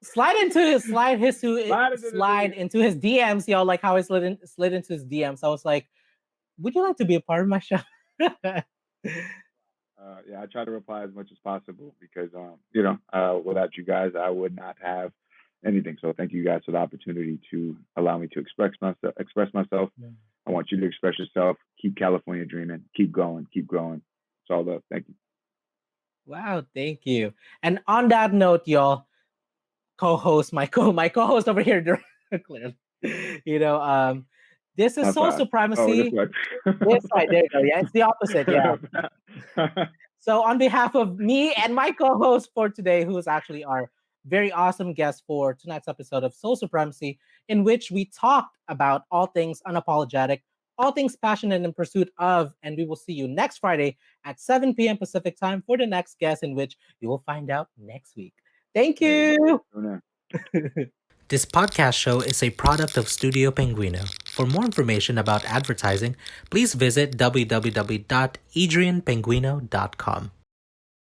Slide into his slide slide into his DMs, yo, like how I slid into his DMs. I was like, would you like to be a part of my show? Yeah, I try to reply as much as possible because without you guys, I would not have anything. So thank you guys for the opportunity to allow me to express myself. I want you to express yourself. Keep California dreaming. Keep going. Keep growing. It's all love. Thank you. Wow, thank you. And on that note, y'all, my co-host over here, clearly, this is High Soul five. Oh, this Supremacy. way. This side, there you go. Yeah, it's the opposite. Yeah. So on behalf of me and my co-host for today, who is actually our very awesome guest for tonight's episode of Soul Supremacy, in which we talked about all things unapologetic, all things passionate in pursuit of, and we will see you next Friday at 7 p.m. Pacific time for the next guest, in which you will find out next week. Thank you. This podcast show is a product of Studio Penguino. For more information about advertising, please visit www.adrianpenguino.com.